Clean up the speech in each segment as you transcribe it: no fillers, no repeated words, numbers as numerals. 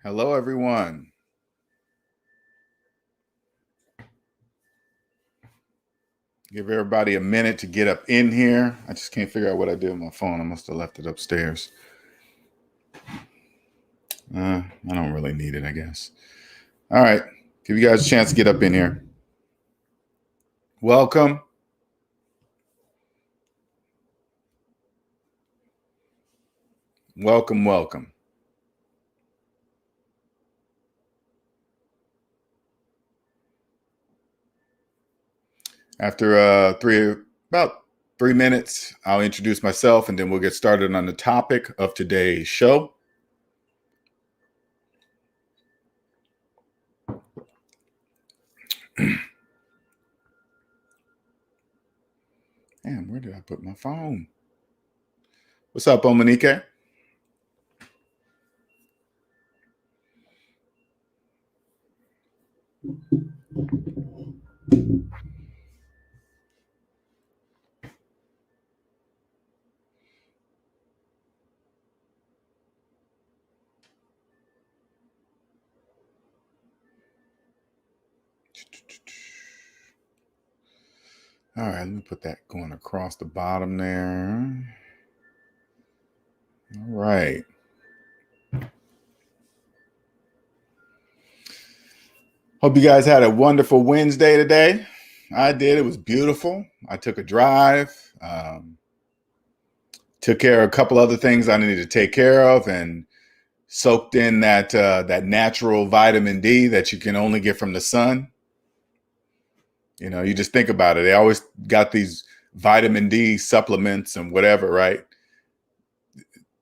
Hello, everyone. Give everybody a minute to get up in here. I just can't figure out what I did with my phone. I must have left it upstairs. I don't really need it, I guess. All right. Give you guys a chance to get up in here. Welcome. Welcome, welcome. After about 3 minutes, I'll introduce myself and then we'll get started on the topic of today's show. Damn, where did I put my phone? What's up, Omanique? All right, let me put that going across the bottom there. All right. Hope you guys had a wonderful Wednesday today. I did. It was beautiful. I took a drive, took care of a couple other things I needed to take care of, and soaked in that natural vitamin D that you can only get from the sun. You know, you just think about it. They always got these vitamin D supplements and whatever, right?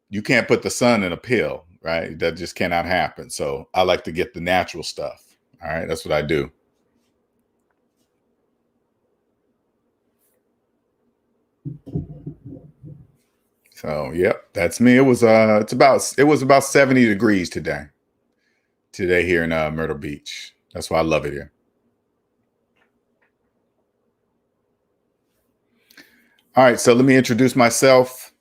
You can't put the sun in a pill, right? That just cannot happen. So I like to get the natural stuff. All right, that's what I do. So, yep, that's me. It was about 70 degrees today here in Myrtle Beach. That's why I love it here. All right, so let me introduce myself.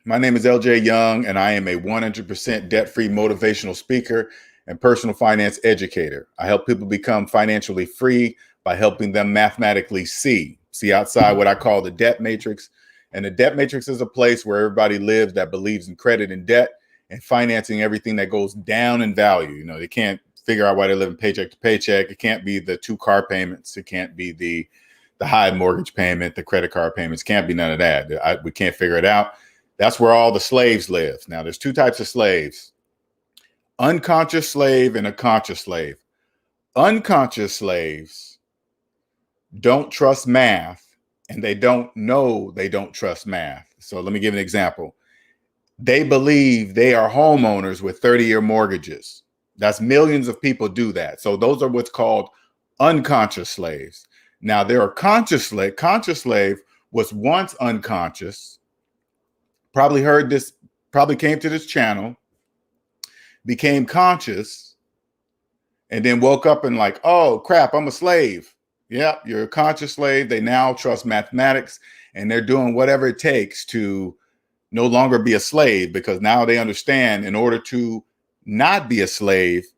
My name is LJ Young, and I am a 100% debt-free motivational speaker and personal finance educator. I help people become financially free by helping them mathematically see outside what I call the debt matrix. And the debt matrix is a place where everybody lives that believes in credit and debt and financing everything that goes down in value. You know, they can't figure out why they're living paycheck to paycheck. It can't be the 2 car payments. It can't be the high mortgage payment, the credit card payments. Can't be none of that. We can't figure it out. That's where all the slaves live. Now, there's 2 types of slaves: unconscious slave and a conscious slave. Unconscious slaves don't trust math, and they don't know they don't trust math. So let me give an example. They believe they are homeowners with 30-year mortgages. That's millions of people do that. So those are what's called unconscious slaves. Now, there are conscious slave. Conscious slave was once unconscious, probably heard this, probably came to this channel, became conscious, and then woke up and like, oh crap, I'm a slave. Yep, you're a conscious slave. They now trust mathematics, and they're doing whatever it takes to no longer be a slave, because now they understand in order to not be a slave,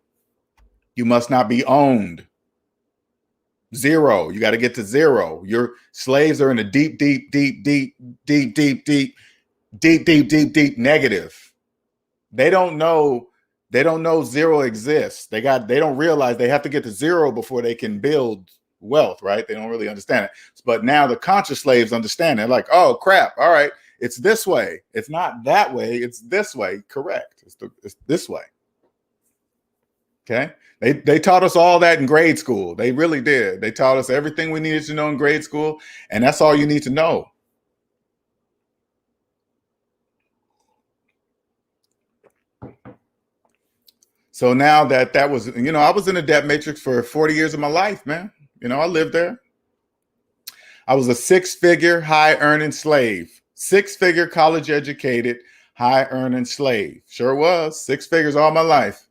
you must not be owned. 0. You got to get to 0. Your slaves are in a deep negative. They don't know 0 exists. They don't realize they have to get to 0 before they can build wealth, right? They don't really understand it. But now the conscious slaves understand. They're like, oh crap, all right, it's this way. It's not that way, it's this way. Correct. It's this way. Okay. They taught us all that in grade school. They really did. They taught us everything we needed to know in grade school, and that's all you need to know. So now that was, you know, I was in a debt matrix for 40 years of my life, man. You know, I lived there. I was a 6-figure high earning slave, 6-figure college educated, high earning slave. Sure was 6 figures all my life.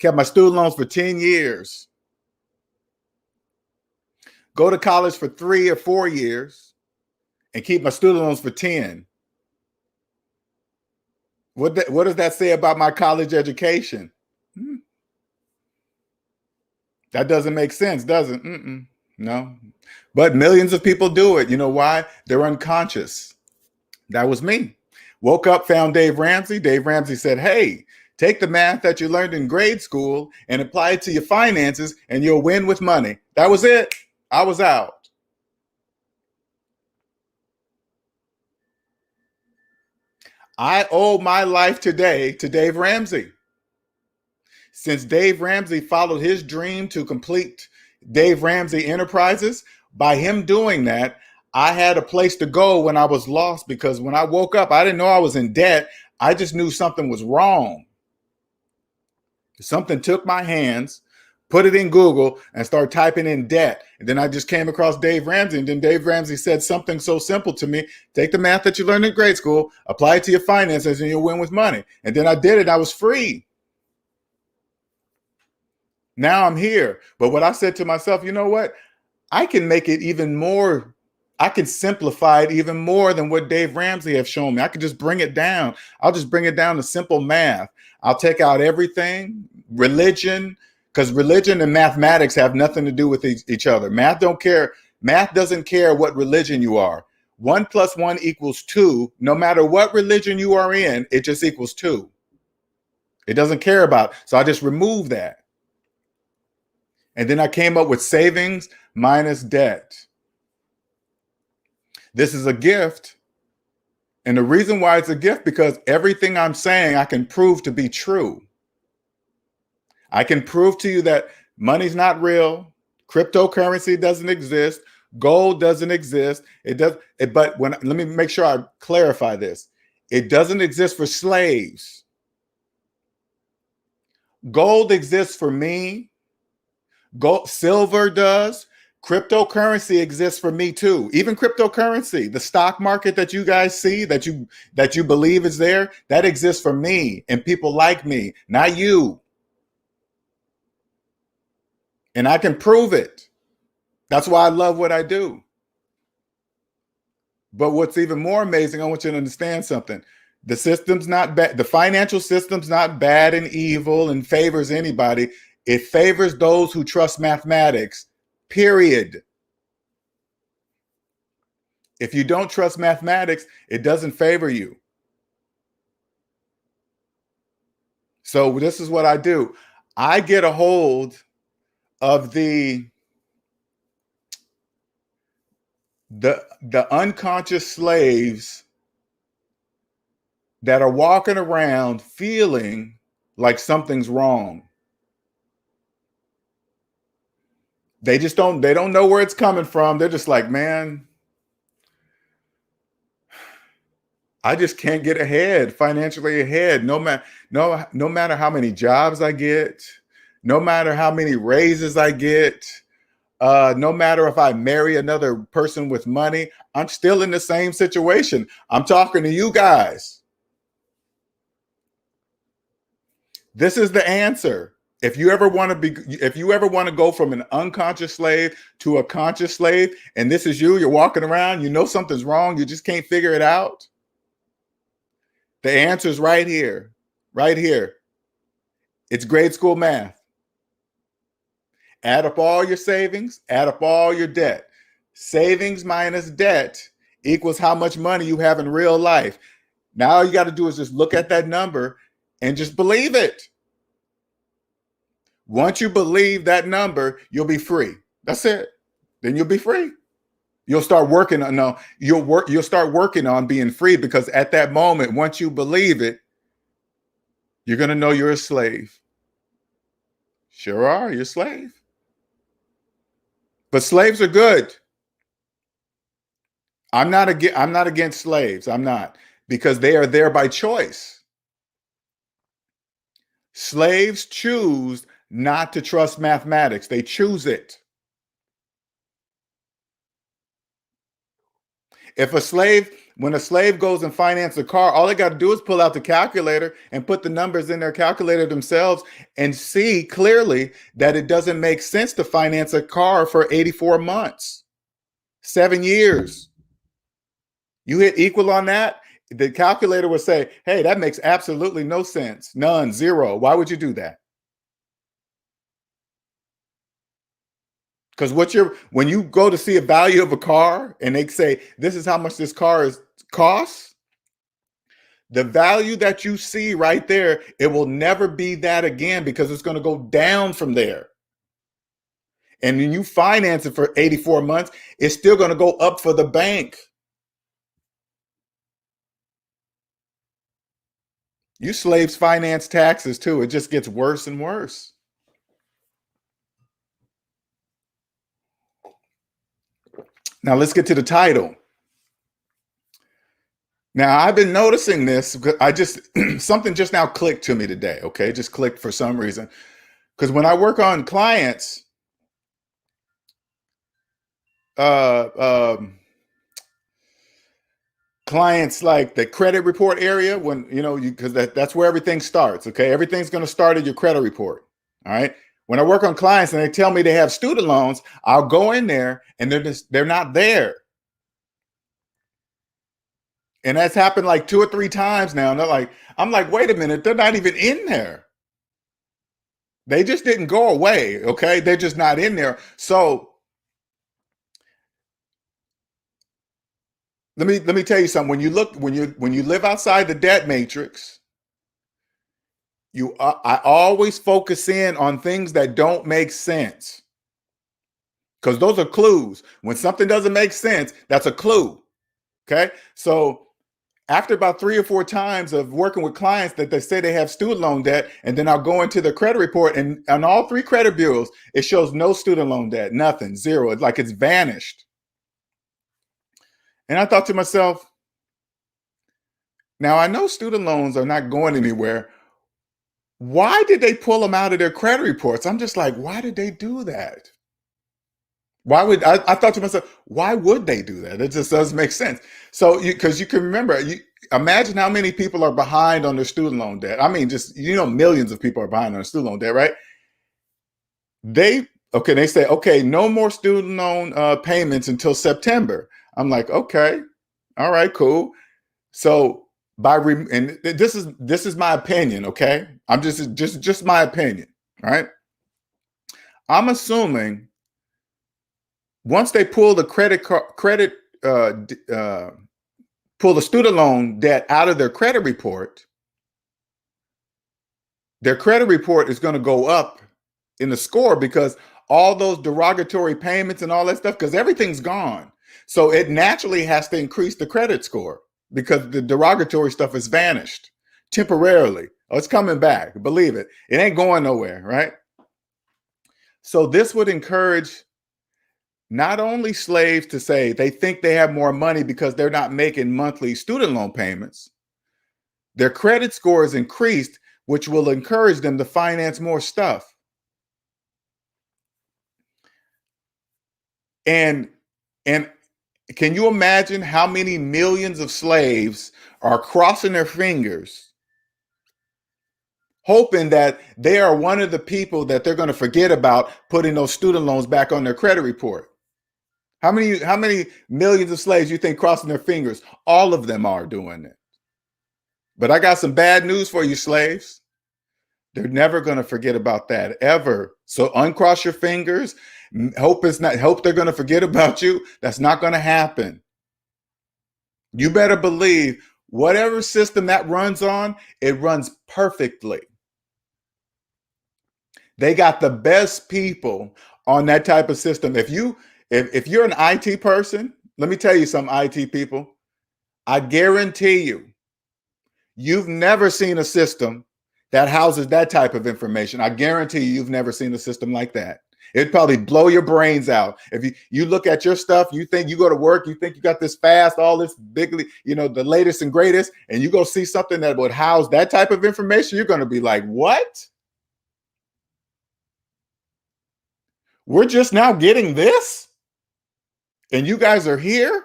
Kept my student loans for 10 years. Go to college for 3 or 4 years and keep my student loans for 10. What does that say about my college education? That doesn't make sense, does it? No. But millions of people do it. You know why? They're unconscious. That was me. Woke up, found Dave Ramsey. Dave Ramsey said, hey, take the math that you learned in grade school and apply it to your finances and you'll win with money. That was it. I was out. I owe my life today to Dave Ramsey. Since Dave Ramsey followed his dream to complete Dave Ramsey Enterprises, by him doing that, I had a place to go when I was lost, because when I woke up, I didn't know I was in debt. I just knew something was wrong. Something took my hands, put it in Google, and started typing in debt. And then I just came across Dave Ramsey. And then Dave Ramsey said something so simple to me: take the math that you learned in grade school, apply it to your finances, and you'll win with money. And then I did it. I was free. Now I'm here. But what I said to myself, you know what? I can make it even more. I can simplify it even more than what Dave Ramsey has shown me. I could just bring it down. I'll just bring it down to simple math. I'll take out everything, religion, because religion and mathematics have nothing to do with each other. Math don't care. Math doesn't care what religion you are. 1 + 1 = 2. No matter what religion you are in, it just equals 2. It doesn't care about. So I just remove that. And then I came up with savings minus debt. This is a gift. And the reason why it's a gift, because everything I'm saying, I can prove to be true. I can prove to you that money's not real. Cryptocurrency doesn't exist. Gold doesn't exist. But let me make sure I clarify this. It doesn't exist for slaves. Gold exists for me. Gold, silver does. Cryptocurrency exists for me too. Even cryptocurrency, the stock market that you guys see, that you believe is there, that exists for me and people like me, not you. And I can prove it. That's why I love what I do. But what's even more amazing, I want you to understand something. The system's not bad. The financial system's not bad and evil and favors anybody. It favors those who trust mathematics, period. If you don't trust mathematics, it doesn't favor you. So this is what I do. I get a hold of the unconscious slaves that are walking around feeling like something's wrong. They don't know where it's coming from. They're just like, man, I just can't get ahead, financially ahead. No matter how many jobs I get, no matter how many raises I get, no matter if I marry another person with money, I'm still in the same situation. I'm talking to you guys. This is the answer. If you ever want to go from an unconscious slave to a conscious slave, and this is you're walking around, you know something's wrong, you just can't figure it out. The answer is right here, right here. It's grade school math. Add up all your savings, add up all your debt. Savings minus debt equals how much money you have in real life. Now all you got to do is just look at that number and just believe it. Once you believe that number, you'll be free. That's it. Then you'll be free. You'll start working on you'll start working on being free, because at that moment, once you believe it, you're going to know you're a slave. Sure are, you're a slave. But slaves are good. I'm not against slaves. I'm not, because they are there by choice. Slaves choose not to trust mathematics. They choose it. When a slave goes and finances a car, all they got to do is pull out the calculator and put the numbers in their calculator themselves and see clearly that it doesn't make sense to finance a car for 84 months, 7 years. You hit equal on that, The calculator would say, hey, that makes absolutely no sense. None, zero. Why would you do that? Because when you go to see a value of a car and they say, this is how much this car is costs, the value that you see right there, it will never be that again because it's going to go down from there. And when you finance it for 84 months, it's still going to go up for the bank. You slaves finance taxes too. It just gets worse and worse. Now let's get to the title. Now I've been noticing this because something just now clicked to me today. Okay, just clicked for some reason. Because when I work on clients, clients like the credit report area, when because that's where everything starts. Okay, everything's going to start at your credit report. All right. When I work on clients and they tell me they have student loans, I'll go in there and they're not there. And that's happened like 2 or 3 times now. And I'm like, wait a minute, they're not even in there. They just didn't go away. Okay, they're just not in there. So let me tell you something. When you live outside the debt matrix, I always focus in on things that don't make sense, because those are clues. When something doesn't make sense, that's a clue. Okay, so after about 3 or 4 times of working with clients that they say they have student loan debt, and then I'll go into the credit report, and on all 3 credit bureaus, it shows no student loan debt, nothing, zero. It's like it's vanished. And I thought to myself, now I know student loans are not going anywhere. Why did they pull them out of their credit reports? I'm just like, why did they do that? I thought to myself, why would they do that? It just doesn't make sense. So, because you can remember, imagine how many people are behind on their student loan debt. I mean, just, millions of people are behind on their student loan debt, right? They say, okay, no more student loan payments until September. I'm like, okay, all right, cool. So and this is my opinion, okay? I'm just my opinion, all right? I'm assuming once they pull the pull the student loan debt out of their credit report is going to go up in the score, because all those derogatory payments and all that stuff, because everything's gone. So it naturally has to increase the credit score because the derogatory stuff has vanished temporarily. Oh, it's coming back. Believe it. It ain't going nowhere, right? So this would encourage not only slaves to say they think they have more money because they're not making monthly student loan payments. Their credit score is increased, which will encourage them to finance more stuff. And can you imagine how many millions of slaves are crossing their fingers, hoping that they are one of the people that they're going to forget about putting those student loans back on their credit report? How many millions of slaves you think crossing their fingers? All of them are doing it. But I got some bad news for you, slaves. They're never going to forget about that, ever. So uncross your fingers. Hope they're going to forget about you. That's not going to happen. You better believe whatever system that runs on, it runs perfectly. They got the best people on that type of system. If you're an IT person, let me tell you some IT people, I guarantee you've never seen a system that houses that type of information. I guarantee you've never seen a system like that. It'd probably blow your brains out. If you look at your stuff, you think you go to work, you think you got this fast, all this bigly, the latest and greatest, and you go see something that would house that type of information, you're going to be like, what? We're just now getting this? And you guys are here?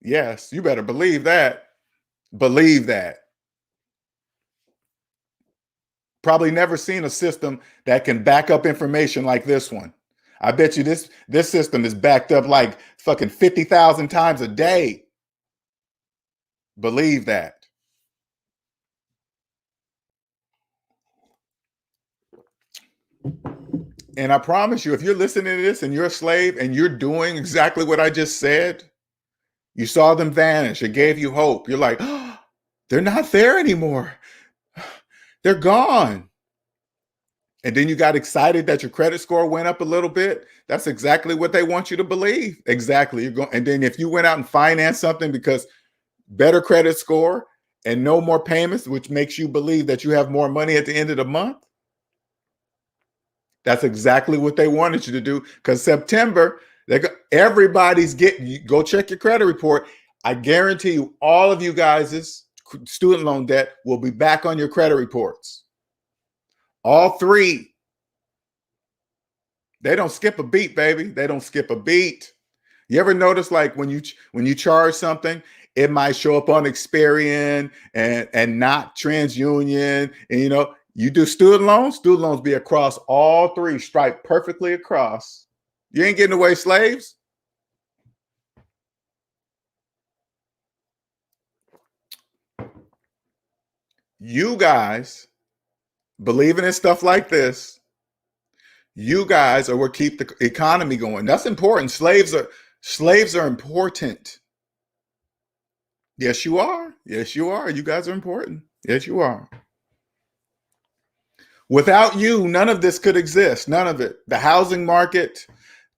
Yes, you better believe that. Believe that. Probably never seen a system that can back up information like this one. I bet you this system is backed up like fucking 50,000 times a day. Believe that. And I promise you, if you're listening to this and you're a slave and you're doing exactly what I just said, you saw them vanish. It gave you hope. You're like, oh, they're not there anymore. They're gone. And then you got excited that your credit score went up a little bit. That's exactly what they want you to believe. Exactly. You're going, and then if you went out and financed something because better credit score and no more payments, which makes you believe that you have more money at the end of the month, that's exactly what they wanted you to do. Because September, everybody's getting, go check your credit report. I guarantee you, all of you guys' student loan debt will be back on your credit reports. All three. They don't skip a beat, baby. They don't skip a beat. You ever notice, like when you charge something, it might show up on Experian and not TransUnion, and you do student loans be across all three, striped perfectly across. You ain't getting away, slaves. You guys believing in stuff like this, you guys are what keep the economy going. That's important. Slaves are important. Yes, you are. Yes, you are. You guys are important. Yes, you are. Without you, none of this could exist. None of it. The housing market,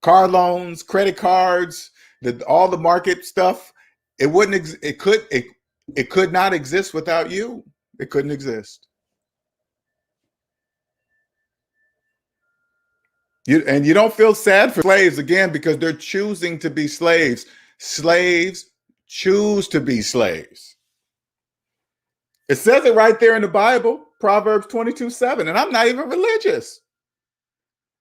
car loans, credit cards, all the market stuff. It wouldn't. It could not exist without you. It couldn't exist. And you don't feel sad for slaves, again, because they're choosing to be slaves. Slaves choose to be slaves. It says it right there in the Bible, Proverbs 22:7, and I'm not even religious.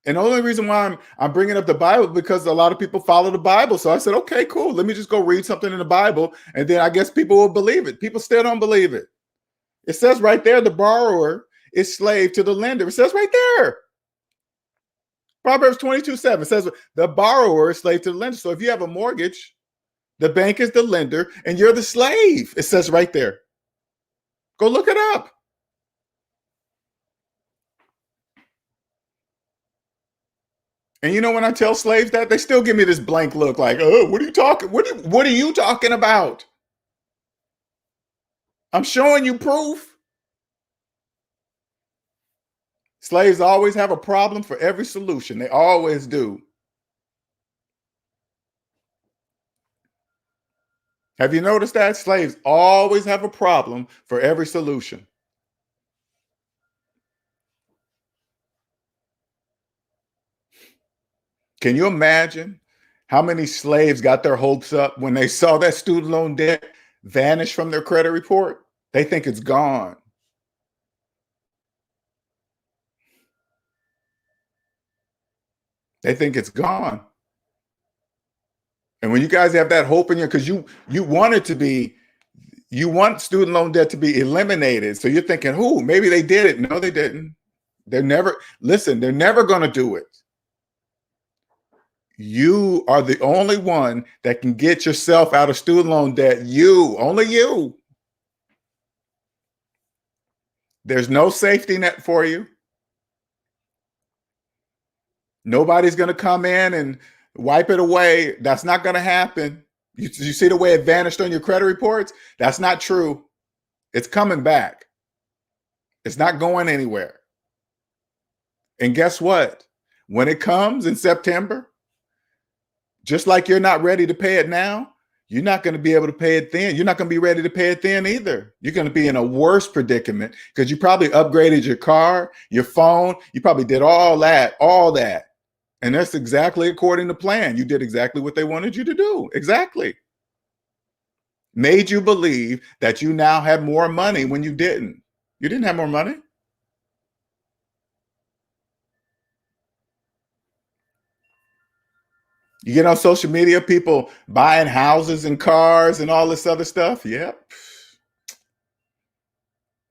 And the only reason why I'm bringing up the Bible because a lot of people follow the Bible. So I said, okay, cool. Let me just go read something in the Bible, and then I guess people will believe it. People still don't believe it. It says right there, the borrower is slave to the lender. It says right there. Proverbs 22:7 says the borrower is slave to the lender. So if you have a mortgage, the bank is the lender and you're the slave. It says right there. Go look it up. And when I tell slaves that, they still give me this blank look like, oh, what are you talking? What are you talking about? I'm showing you proof. Slaves always have a problem for every solution. They always do. Have you noticed that? Slaves always have a problem for every solution. Can you imagine how many slaves got their hopes up when they saw that student loan debt vanish from their credit report? They think it's gone. They think it's gone. And when you guys have that hope in you, because you want it to be, you want student loan debt to be eliminated. So you're thinking, maybe they did it. No, they didn't. They're never going to do it. You are the only one that can get yourself out of student loan debt. Only you. There's no safety net for you. Nobody's going to come in and wipe it away. That's not going to happen. You see the way it vanished on your credit reports? That's not true. It's coming back. It's not going anywhere. And guess what? When it comes in September, just like you're not ready to pay it now, you're not going to be able to pay it then. You're not going to be ready to pay it then either. You're going to be in a worse predicament because you probably upgraded your car, your phone. You probably did all that. And that's exactly according to plan. You did exactly what they wanted you to do. Exactly. Made you believe that you now had more money when you didn't. You didn't have more money. You get on social media, people buying houses and cars and all this other stuff. Yep.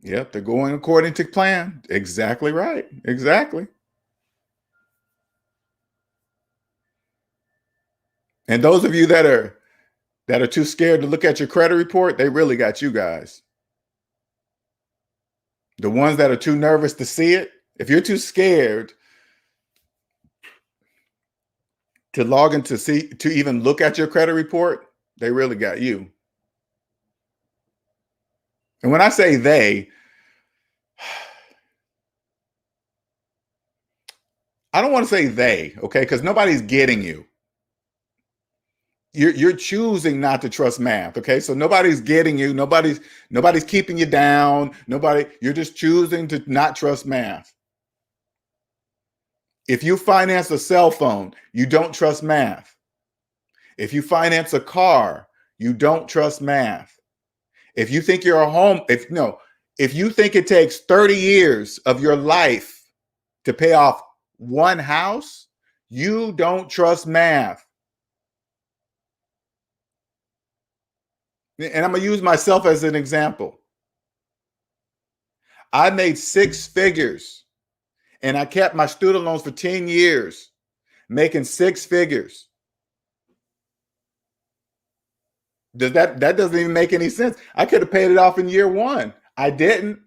They're going according to plan. Exactly right. Exactly. And those of you that are too scared to look at your credit report, they really got you guys. The ones that are too nervous to see it, if you're too scared to log in to even look at your credit report, they really got you. And when I say they, I don't want to say they, okay? Because nobody's getting you. You're choosing not to trust math, okay? So nobody's getting you. Nobody's keeping you down. You're just choosing to not trust math. If you finance a cell phone, you don't trust math. If you finance a car, you don't trust math. If you think you're a home, if you think it takes 30 years of your life to pay off one house, you don't trust math. And I'm going to use myself as an example. I made 6 figures and I kept my student loans for 10 years, making 6 figures. That doesn't even make any sense. I could have paid it off in year 1. I didn't.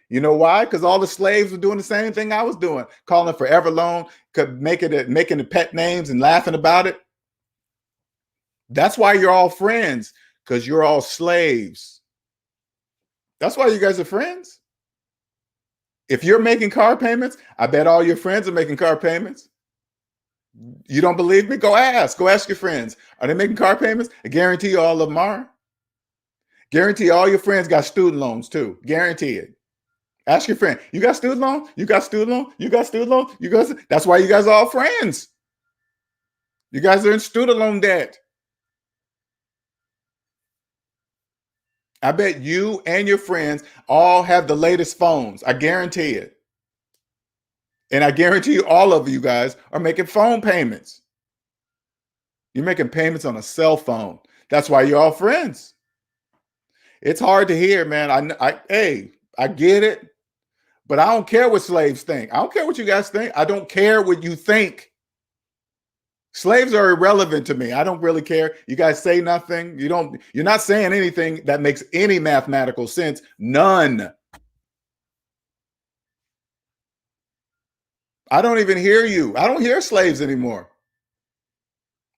You know why? Because all the slaves were doing the same thing I was doing, calling forever loan, making the pet names and laughing about it. That's why you're all friends, because you're all slaves. That's why you guys are friends. If you're making car payments, I bet all your friends are making car payments. You don't believe me? Go ask. Go ask your friends. Are they making car payments? I guarantee you all of them are. Guarantee all your friends got student loans too. Guarantee it. Ask your friend. You got student loan? You got student loan? You got student loan? That's why you guys are all friends. You guys are in student loan debt. I bet you and your friends all have the latest phones. I guarantee it. And I guarantee you all of you guys are making phone payments. You're making payments on a cell phone. That's why you're all friends. It's hard to hear, man. I get it, but I don't care what slaves think. I don't care what you guys think. I don't care what you think. Slaves are irrelevant to me. I don't really care. You guys say nothing. You're not saying anything that makes any mathematical sense. None. I don't even hear you. I don't hear slaves anymore.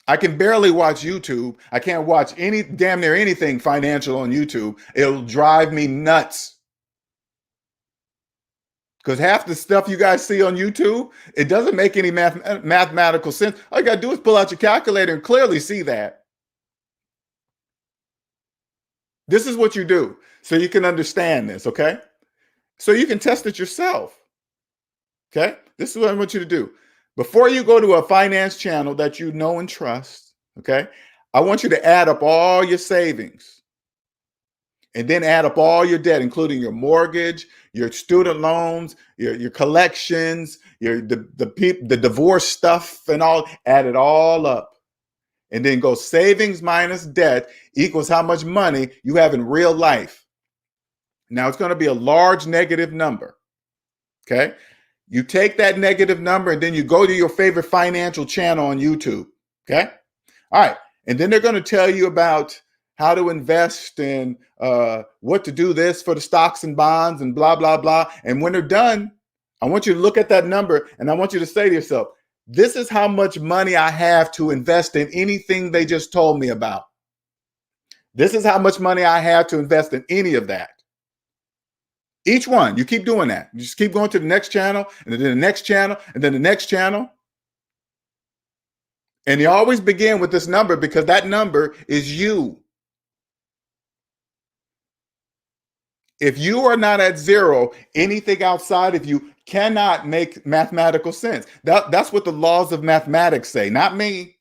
I can barely watch YouTube. I can't watch damn near anything financial on YouTube. It'll drive me nuts. Because half the stuff you guys see on YouTube, it doesn't make any mathematical sense. All you got to do is pull out your calculator and clearly see that. This is what you do so you can understand this, okay? So you can test it yourself, okay? This is what I want you to do. Before you go to a finance channel that you know and trust, okay, I want you to add up all your savings and then add up all your debt, including your mortgage, your student loans, your collections, the divorce stuff and all. Add it all up. And then go savings minus debt equals how much money you have in real life. Now it's going to be a large negative number, okay? You take that negative number and then you go to your favorite financial channel on YouTube, okay? All right, and then they're going to tell you about how to invest and what to do this for the stocks and bonds and blah, blah, blah. And when they're done, I want you to look at that number and I want you to say to yourself, this is how much money I have to invest in anything they just told me about. This is how much money I have to invest in any of that. Each one, you keep doing that. You just keep going to the next channel and then the next channel and then the next channel. And you always begin with this number because that number is you. If you are not at zero, anything outside of you cannot make mathematical sense. That's what the laws of mathematics say, not me.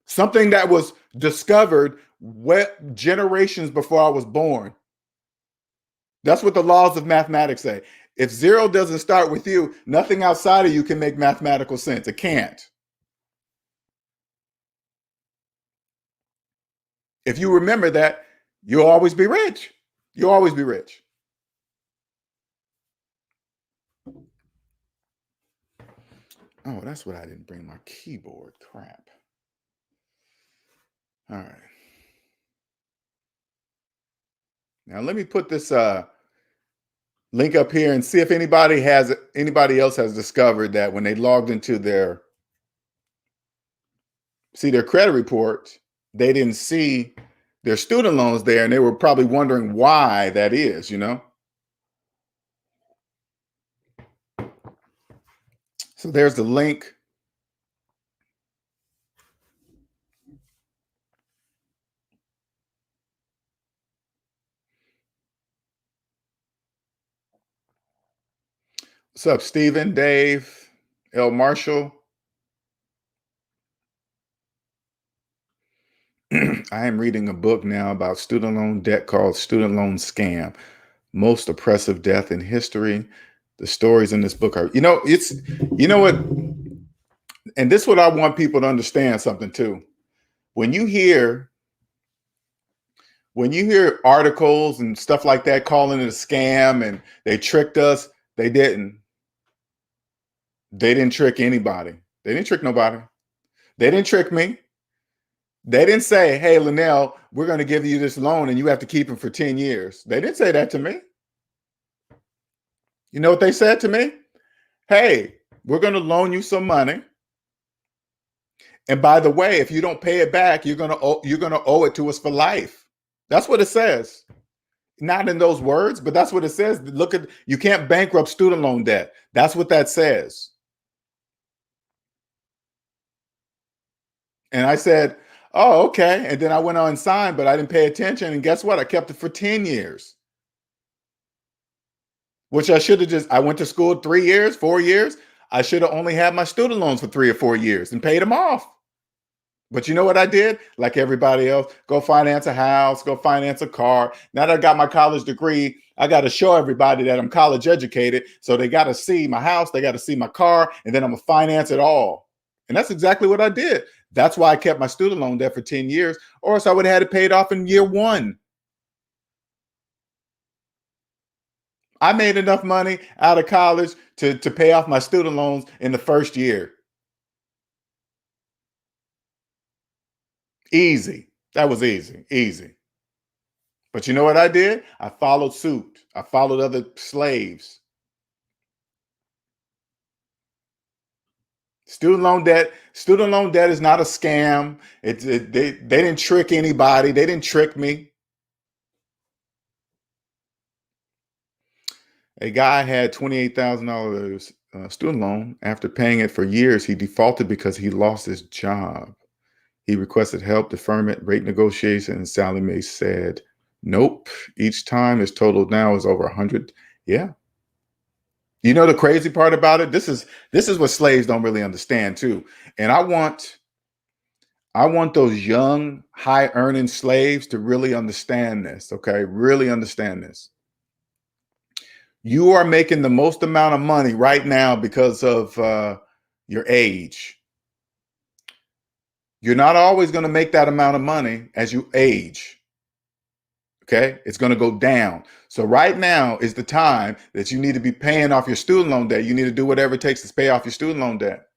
Something that was discovered generations before I was born. That's what the laws of mathematics say. If zero doesn't start with you, nothing outside of you can make mathematical sense. It can't. If you remember that, you'll always be rich. You'll always be rich. Oh, that's what I didn't bring my keyboard. Crap. All right. Now let me put this link up here and see if anybody else has discovered that when they logged into their see their credit report, they didn't see their student loans there, and they were probably wondering why that is, you know? So there's the link. What's up, Stephen, Dave, L. Marshall? I am reading a book now about student loan debt called Student Loan Scam, Most Oppressive Death in History. The stories in this book are, you know what, and this is what I want people to understand something too. When you hear articles and stuff like that calling it a scam and they tricked us, they didn't. They didn't trick anybody. They didn't trick nobody. They didn't trick me. They didn't say, hey, Linnell, we're going to give you this loan and you have to keep it for 10 years. They didn't say that to me. You know what they said to me? Hey, we're going to loan you some money. And by the way, if you don't pay it back, you're going to owe it to us for life. That's what it says. Not in those words, but that's what it says. Look at, you can't bankrupt student loan debt. That's what that says. And I said, oh, okay. And then I went on and signed, but I didn't pay attention. And guess what? I kept it for 10 years. Which I should have I went to school 3 years, 4 years. I should have only had my student loans for 3 or 4 years and paid them off. But you know what I did? Like everybody else, go finance a house, go finance a car. Now that I got my college degree, I got to show everybody that I'm college educated. So they got to see my house, they got to see my car, and then I'm going to finance it all. And that's exactly what I did. That's why I kept my student loan debt for 10 years, or else I would have had it paid off in year 1. I made enough money out of college to pay off my student loans in the first year. Easy. That was easy, easy. But you know what I did? I followed suit. I followed other slaves. Student loan debt is not a scam. They didn't trick anybody. They didn't trick me. A guy had $28,000 student loan. After paying it for years, he defaulted because he lost his job. He requested help, deferment, rate negotiation, and Sally Mae said, nope. Each time his total now is over 100. Yeah. You know the crazy part about it? This is what slaves don't really understand too. And I want those young, high-earning slaves to really understand this, okay? Really understand this. You are making the most amount of money right now because of your age. You're not always going to make that amount of money as you age. Okay, it's going to go down. So right now is the time that you need to be paying off your student loan debt. You need to do whatever it takes to pay off your student loan debt.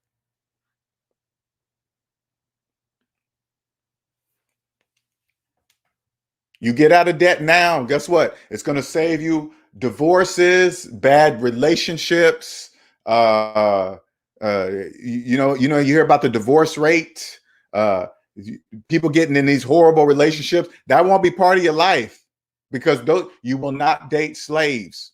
You get out of debt now, guess what? It's going to save you divorces, bad relationships. You hear about the divorce rate. People getting in these horrible relationships. That won't be part of your life because you will not date slaves.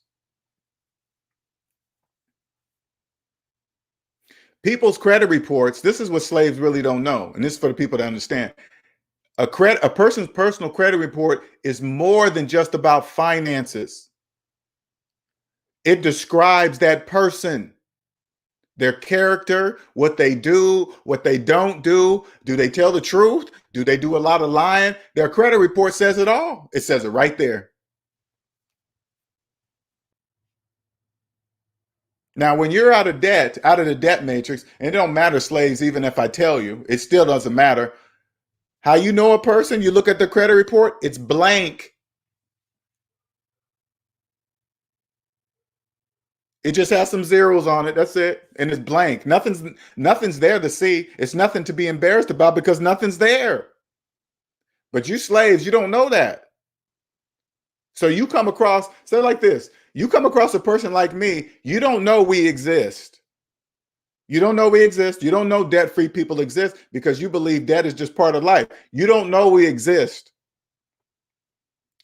People's credit reports. This is what slaves really don't know, and this is for the people to understand. A person's personal credit report is more than just about finances. It describes that person, their character, what they do, what they don't do. Do they tell the truth? Do they do a lot of lying? Their credit report says it all. It says it right there. Now, when you're out of the debt matrix, and it don't matter, slaves, even if I tell you, it still doesn't matter. How you know a person? You look at the credit report, it's blank. It just has some zeros on it. That's it. And it's blank. Nothing's there to see. It's nothing to be embarrassed about because nothing's there. But you slaves, you don't know that. So you come across, say it like this. You come across a person like me, you don't know we exist. You don't know we exist. You don't know debt-free people exist because you believe debt is just part of life. You don't know we exist.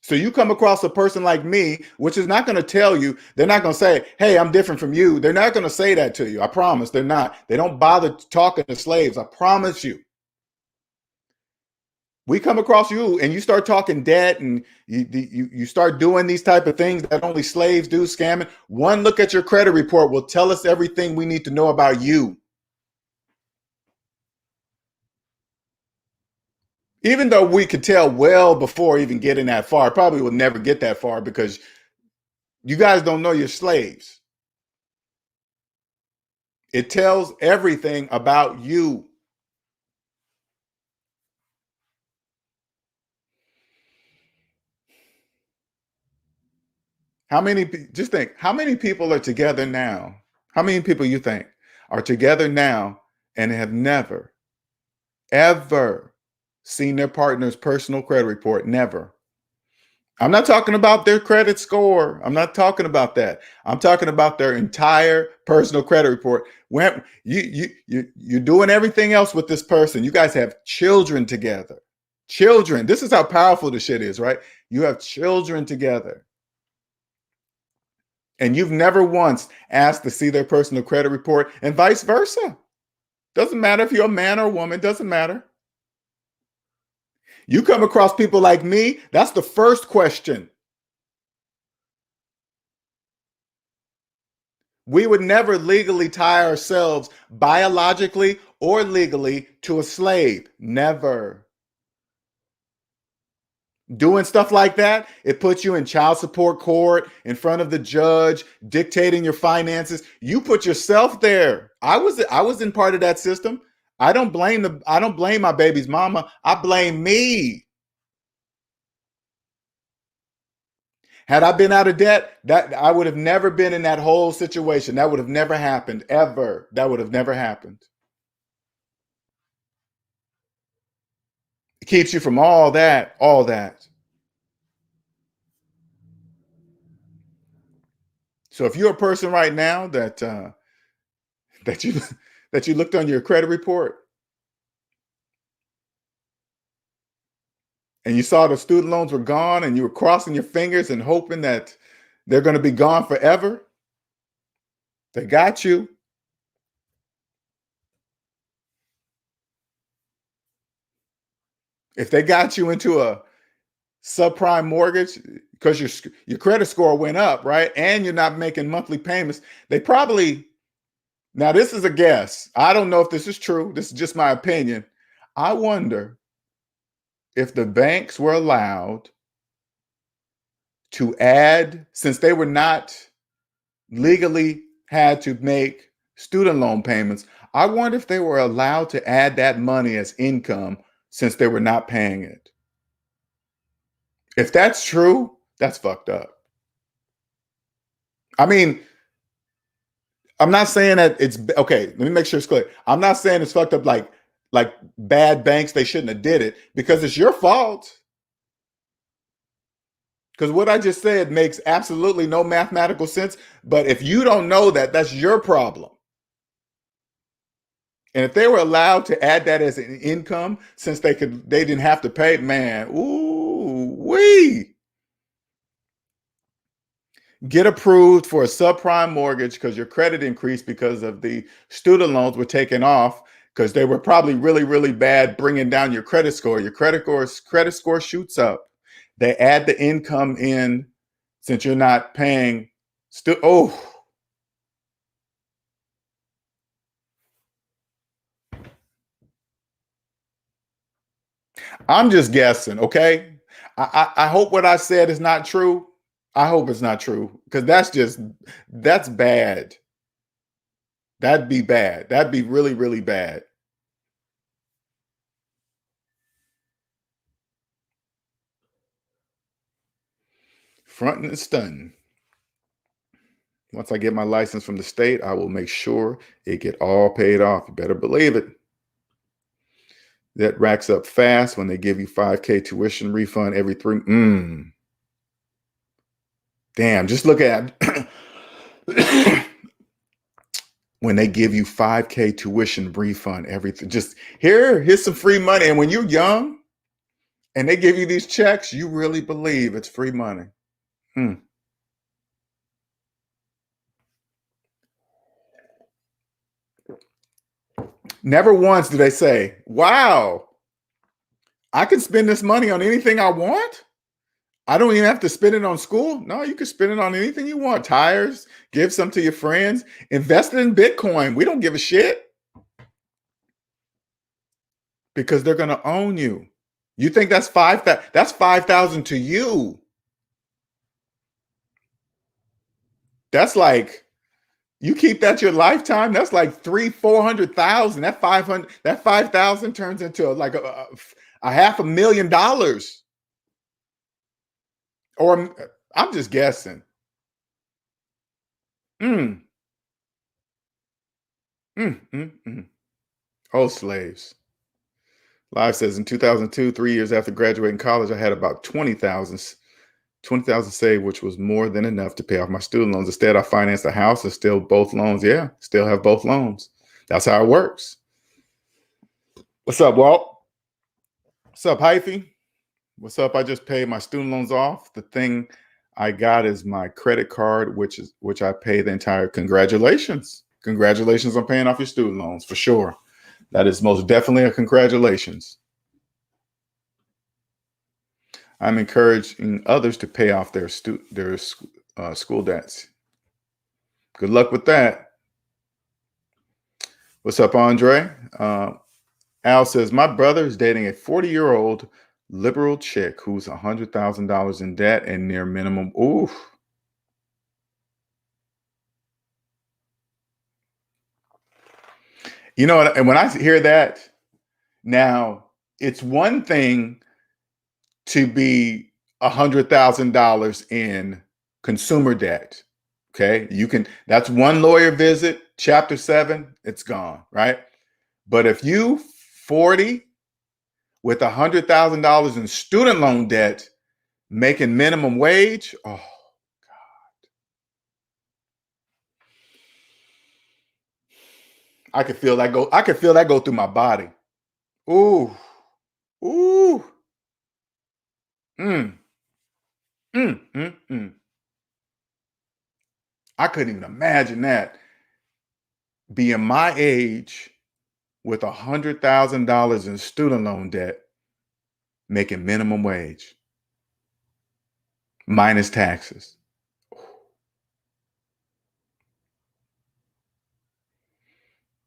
So you come across a person like me, which is not going to tell you, they're not going to say, hey, I'm different from you. They're not going to say that to you. I promise they're not. They don't bother talking to slaves. I promise you. We come across you and you start talking debt and you start doing these type of things that only slaves do, scamming. One look at your credit report will tell us everything we need to know about you. Even though we could tell well before even getting that far, probably will never get that far because you guys don't know you're slaves. It tells everything about you. Just think, how many people are together now? How many people you think are together now and have never, ever seen their partner's personal credit report? Never. I'm not talking about their credit score. I'm not talking about that. I'm talking about their entire personal credit report. When you're doing everything else with this person, you guys have children together. Children. This is how powerful the shit is, right? You have children together. And you've never once asked to see their personal credit report and vice versa. Doesn't matter if you're a man or a woman, doesn't matter. You come across people like me, that's the first question. We would never legally tie ourselves biologically or legally to a slave. Never. Doing stuff like that, it puts you in child support court, in front of the judge, dictating your finances. You put yourself there. I was in part of that system. I don't blame my baby's mama. I blame me. Had I been out of debt, that I would have never been in that whole situation. That would have never happened ever. That would have never happened. It keeps you from all that, all that. So if you're a person right now that you that you looked on your credit report and you saw the student loans were gone and you were crossing your fingers and hoping that they're going to be gone forever, they got you. If they got you into a subprime mortgage because your credit score went up, right? And you're not making monthly payments, they probably, now this is a guess. I don't know if this is true. This is just my opinion. I wonder if the banks were allowed to add, since they were not legally had to make student loan payments, I wonder if they were allowed to add that money as income since they were not paying it. If that's true, that's fucked up. I mean, I'm not saying that it's okay. Let me make sure it's clear. I'm not saying it's fucked up like bad banks, they shouldn't have did it because it's your fault. Because what I just said makes absolutely no mathematical sense. But if you don't know that, that's your problem. And if they were allowed to add that as an income, since they didn't have to pay, man, ooh, wee. Get approved for a subprime mortgage because your credit increased because of the student loans were taken off because they were probably really, really bad, bringing down your credit score. Your credit score shoots up. They add the income in since you're not paying. Oh, I'm just guessing. Okay, I hope what I said is not true. I hope it's not true because that's bad. That'd be bad. That'd be really, really bad. Front and stunting. Once I get my license from the state, I will make sure it get all paid off. You better believe it. That racks up fast when they give you $5K tuition refund every 3. Damn, just look at when they give you 5K tuition refund, everything. Just here's some free money. And when you're young and they give you these checks, you really believe it's free money. Never once do they say, wow, I can spend this money on anything I want. I don't even have to spend it on school. No, you can spend it on anything you want. Tires, give some to your friends, invest it in Bitcoin. We don't give a shit because they're going to own you. You think that's 5,000? That's 5,000 to you. That's like, you keep that your lifetime. That's like 400,000. That 500, that 5,000 turns into like a $500,000. Or I'm just guessing. Mm, Oh, slaves. Live says in 2002, 3 years after graduating college, I had about 20,000 saved, which was more than enough to pay off my student loans. Instead, I financed a house and still both loans. Yeah, still have both loans. That's how it works. What's up, Walt? What's up, Hyphy? What's up? I just paid my student loans off. The thing I got is my credit card, which I pay the entire. Congratulations. Congratulations on paying off your student loans, for sure. That is most definitely a congratulations. I'm encouraging others to pay off their school debts. Good luck with that. What's up, Andre? Al says, my brother is dating a 40-year-old liberal chick who's $100,000 in debt and near minimum. Ooh. You know, and when I hear that, now it's one thing to be $100,000 in consumer debt. Okay, that's one lawyer visit, chapter 7, it's gone, right? But if you 40 with $100,000 in student loan debt, making minimum wage, oh God. I could feel that go through my body. Ooh. Ooh. Mm. Mm. Mm. Mm. I couldn't even imagine that. Being my age with $100,000 in student loan debt, making minimum wage, minus taxes.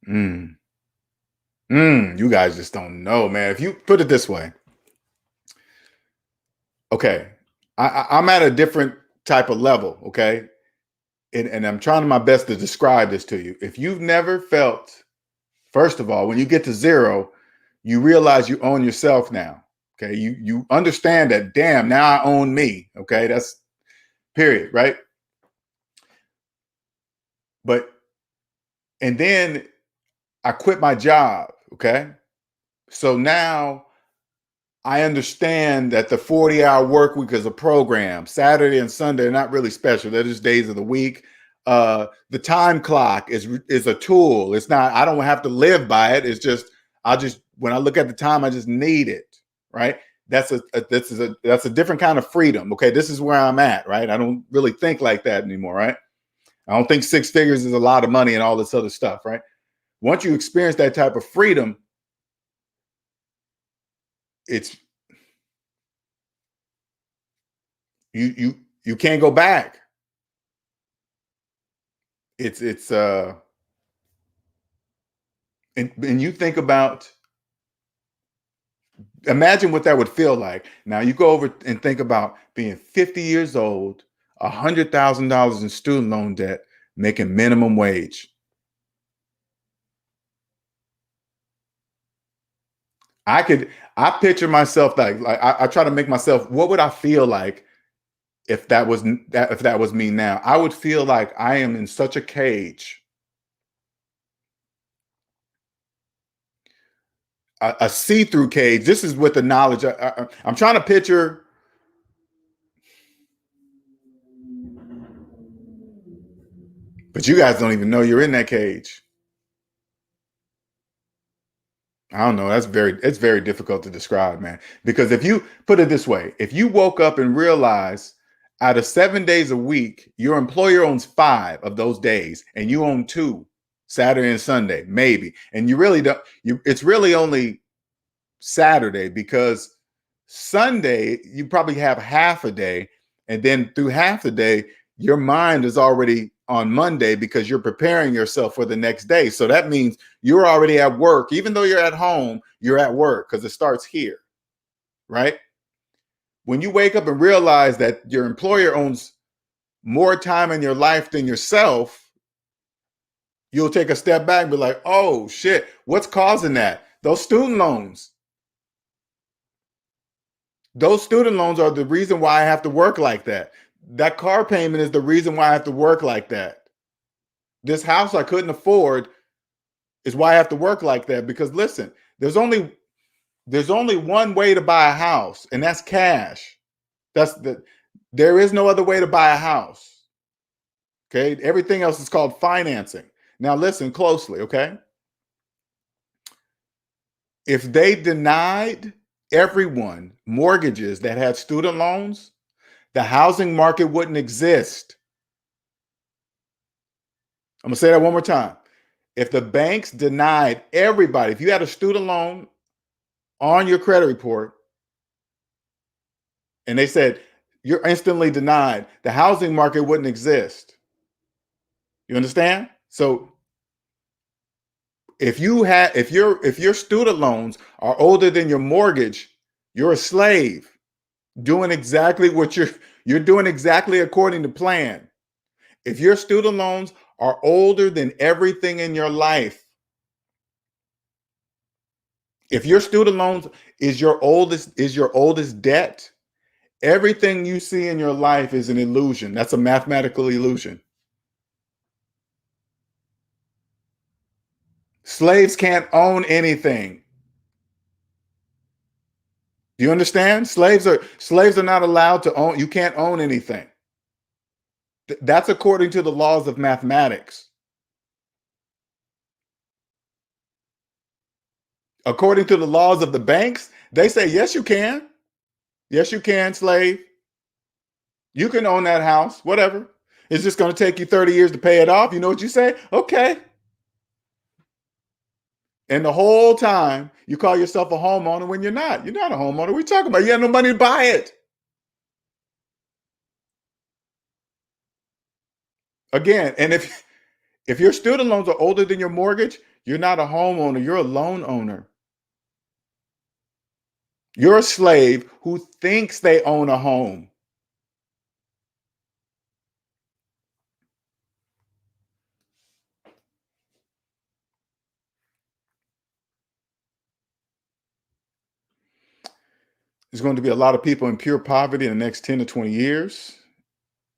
You guys just don't know, man. If you put it this way, okay, I'm at a different type of level, okay? And I'm trying my best to describe this to you. If you've never felt, first of all, when you get to zero, you realize you own yourself now. Okay. You understand that, damn, now I own me. Okay. That's period, right? And then I quit my job. Okay. So now I understand that the 40-hour work week is a program. Saturday and Sunday are not really special. They're just days of the week. The time clock is a tool. It's not, I don't have to live by it. It's just, when I look at the time, I just need it. Right. That's a different kind of freedom. Okay. This is where I'm at. Right. I don't really think like that anymore. Right. I don't think 6 figures is a lot of money and all this other stuff. Right. Once you experience that type of freedom, it's, you can't go back. And you think about, imagine what that would feel like. Now you go over and think about being 50 years old, $100,000 in student loan debt, making minimum wage. I picture myself like I try to make myself, what would I feel like if that was me now? I would feel like I am in such a cage, a see-through cage. This is with the knowledge. I'm trying to picture. But you guys don't even know you're in that cage. I don't know. It's very difficult to describe, man. Because if you put it this way, if you woke up and realized out of 7 days a week, your employer owns 5 of those days and you own 2, Saturday and Sunday, maybe. And you really don't, it's really only Saturday because Sunday, you probably have half a day. And then through half the day, your mind is already on Monday because you're preparing yourself for the next day. So that means you're already at work. Even though you're at home, you're at work because it starts here, right? When you wake up and realize that your employer owns more time in your life than yourself, you'll take a step back and be like, oh shit, what's causing that? Those student loans. Those student loans are the reason why I have to work like that. That car payment is the reason why I have to work like that. This house I couldn't afford is why I have to work like that. Because listen, there's only one way to buy a house, and that's cash. There is no other way to buy a house. Okay. Everything else is called financing. Now listen closely, okay? If they denied everyone mortgages that had student loans, the housing market wouldn't exist. I'm gonna say that one more time. If the banks denied everybody, if you had a student loan on your credit report and they said you're instantly denied, the housing market wouldn't exist. You understand? So if your student loans are older than your mortgage, you're a slave doing exactly what you're doing exactly according to plan. If your student loans are older than everything in your life, if your student loans is your oldest debt, everything you see in your life is an illusion. That's a mathematical illusion. Slaves can't own anything. Do you understand? Slaves are not allowed to own. You can't own anything. That's according to the laws of mathematics. According to the laws of the banks, they say yes you can. Yes you can, slave. You can own that house, whatever. It's just going to take you 30 years to pay it off. You know what you say? Okay. And the whole time you call yourself a homeowner when you're not. You're not a homeowner. What are you talking about? You have no money to buy it. Again, and if your student loans are older than your mortgage, you're not a homeowner. You're a loan owner. You're a slave who thinks they own a home. There's going to be a lot of people in pure poverty in the next 10 to 20 years.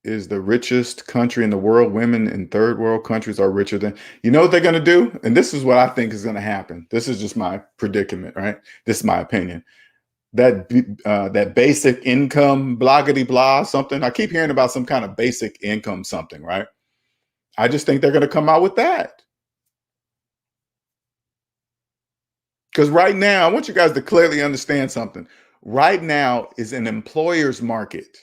Is the richest country in the world. Women in third world countries are richer than. You know what they're going to do? And this is what I think is going to happen. This is just my predicament, right? This is my opinion. That basic income, bloggity blah, something. I keep hearing about some kind of basic income something, right? I just think they're going to come out with that. Because right now, I want you guys to clearly understand something. Right now is an employer's market.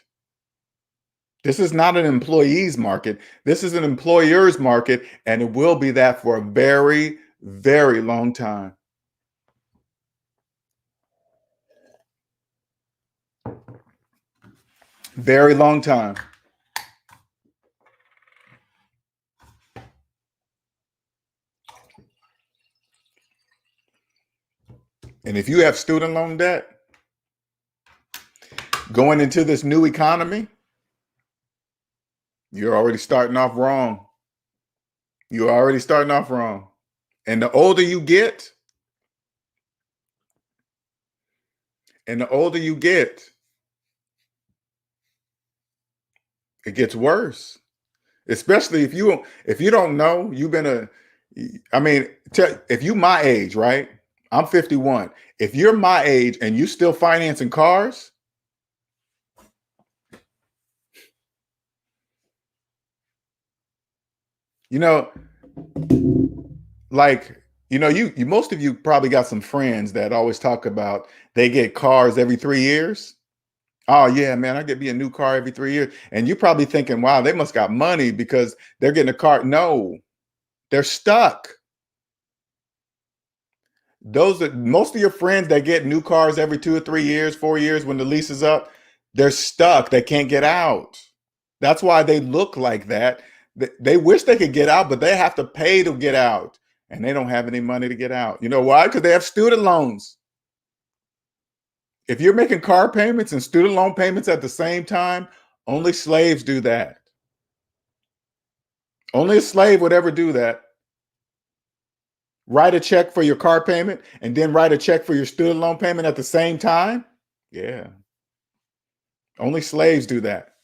This is not an employee's market. This is an employer's market, and it will be that for a very, very long time. Very long time. And if you have student loan debt going into this new economy, you're already starting off wrong. You're already starting off wrong. And the older you get, it gets worse. Especially if you don't know, you've been if you my age, right? I'm 51. If you're my age and you still financing cars, You know, like, you most of you probably got some friends that always talk about they get cars every 3 years. Oh yeah, man, I get me a new car every 3 years. And you're probably thinking, wow, they must got money because they're getting a car. No, they're stuck. Those are most of your friends that get new cars every 2 or 3 years, 4 years when the lease is up, they're stuck. They can't get out. That's why they look like that. They wish they could get out, but they have to pay to get out. And they don't have any money to get out. You know why? Because they have student loans. If you're making car payments and student loan payments at the same time, only slaves do that. Only a slave would ever do that. Write a check for your car payment and then write a check for your student loan payment at the same time. Yeah. Only slaves do that.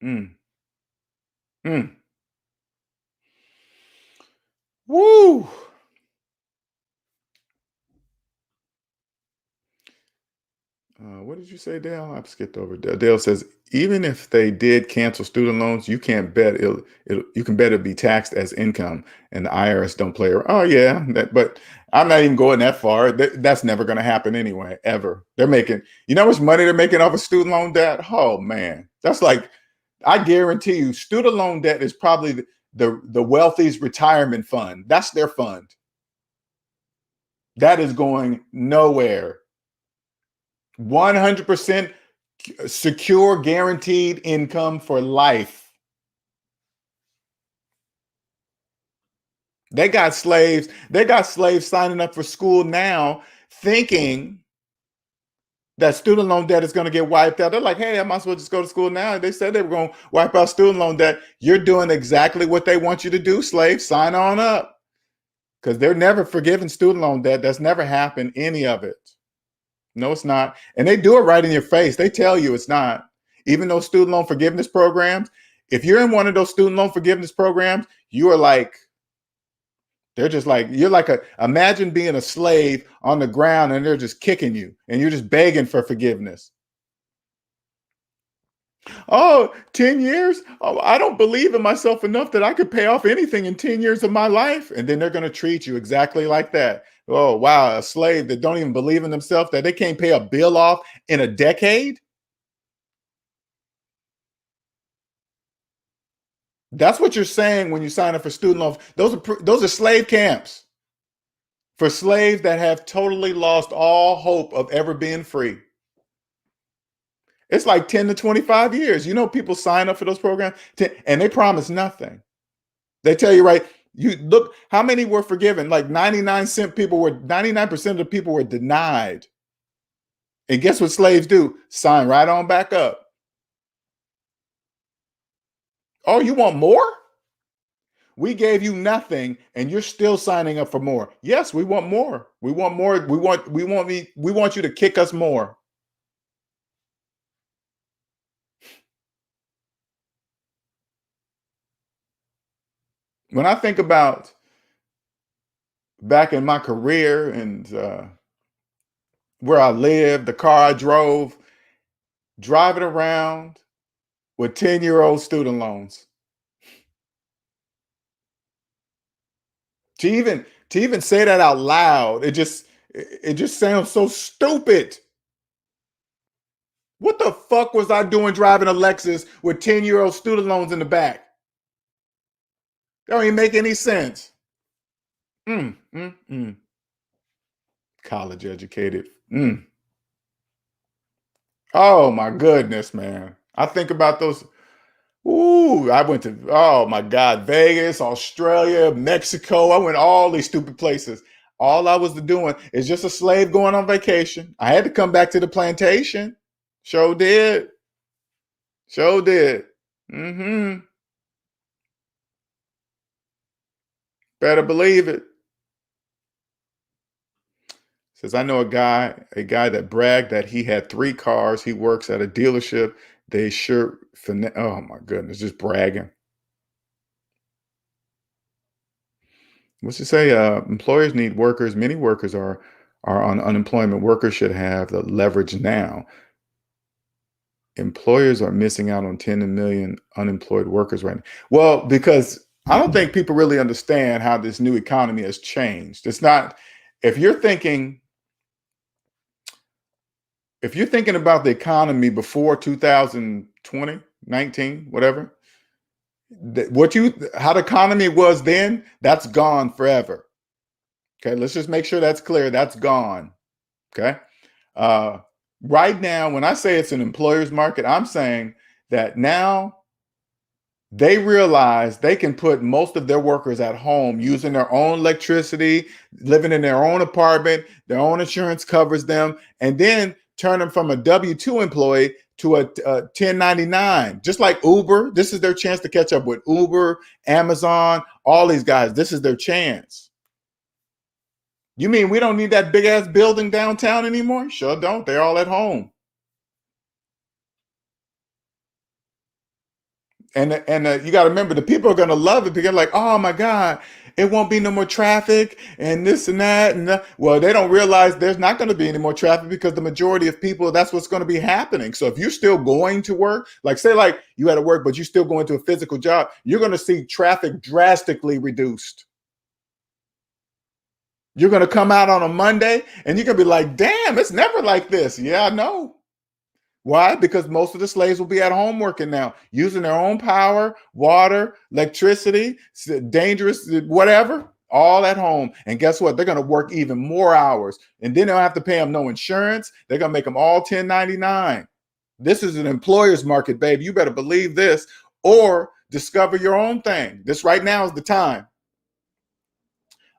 Mm, mm. Woo. What did you say, Dale? I've skipped over. Dale says, even if they did cancel student loans, you can't bet you can bet it'll be taxed as income, and the IRS don't play around. Oh yeah, but I'm not even going that far. That's never going to happen anyway, ever. They're making, you know how much money they're making off of student loan debt? Oh man, that's like, I guarantee you, student loan debt is probably the wealthy's retirement fund. That's their fund. That is going nowhere. 100% secure, guaranteed income for life. They got slaves. They got slaves signing up for school now, thinking that student loan debt is going to get wiped out. They're like, hey, I might as well just go to school now. They said they were going to wipe out student loan debt. You're doing exactly what they want you to do, slaves. Sign on up. Because they're never forgiving student loan debt. That's never happened, any of it. No, it's not. And they do it right in your face. They tell you it's not. Even those student loan forgiveness programs, if you're in one of those student loan forgiveness programs, you are like, they're just like, you're like imagine being a slave on the ground and they're just kicking you and you're just begging for forgiveness. Oh, 10 years? Oh, I don't believe in myself enough that I could pay off anything in 10 years of my life. And then they're going to treat you exactly like that. Oh, wow. A slave that don't even believe in themselves, that they can't pay a bill off in a decade. That's what you're saying when you sign up for student loans. Those are slave camps for slaves that have totally lost all hope of ever being free. It's like 10 to 25 years. You know, people sign up for those programs and they promise nothing. They tell you, right, you look, how many were forgiven? Like 99% of the people were denied. And guess what slaves do? Sign right on back up. Oh, you want more? We gave you nothing and you're still signing up for more. Yes, we want more. We want more. We want you to kick us more. When I think about back in my career and where I lived, the car I drove, driving around with 10-year-old student loans. To even say that out loud, it just sounds so stupid. What the fuck was I doing driving a Lexus with 10-year-old student loans in the back? That don't even make any sense. Mm, mm, mm. College educated. Mm. Oh my goodness, man. I think about those. Ooh, I went to, oh my God, Vegas, Australia, Mexico. I went all these stupid places. All I was doing is just a slave going on vacation. I had to come back to the plantation. Sure did. Sure did. Mm-hmm. Better believe it. Says, I know a guy that bragged that he had 3 cars. He works at a dealership. They sure, oh my goodness, just bragging. What's it say? Employers need workers. Many workers are on unemployment. Workers should have the leverage now. Employers are missing out on 10 million unemployed workers right now. Well, because I don't think people really understand how this new economy has changed. It's not, if you're thinking, if you're thinking about the economy before 2020, 19, whatever, how the economy was then, that's gone forever. Okay, let's just make sure that's clear. That's gone. Okay. Uh, right now, when I say it's an employer's market, I'm saying that now they realize they can put most of their workers at home using their own electricity, living in their own apartment, their own insurance covers them, and then turn them from a W-2 employee to a 1099. Just like Uber, this is their chance to catch up with Uber, Amazon, all these guys. This is their chance. You mean we don't need that big ass building downtown anymore? Sure don't. They're all at home. And you got to remember, the people are going to love it because like, oh my God, it won't be no more traffic and this and that. And that. Well, they don't realize there's not going to be any more traffic because the majority of people, that's what's going to be happening. So if you're still going to work, like say like you had to work, but you still going to a physical job, you're going to see traffic drastically reduced. You're going to come out on a Monday and you're going to be like, damn, it's never like this. Yeah, I know. Why? Because most of the slaves will be at home working now, using their own power, water, electricity, dangerous, whatever, all at home. And guess what? They're going to work even more hours. And then they'll have to pay them no insurance. They're going to make them all 1099. This is an employer's market, babe. You better believe this or discover your own thing. This right now is the time.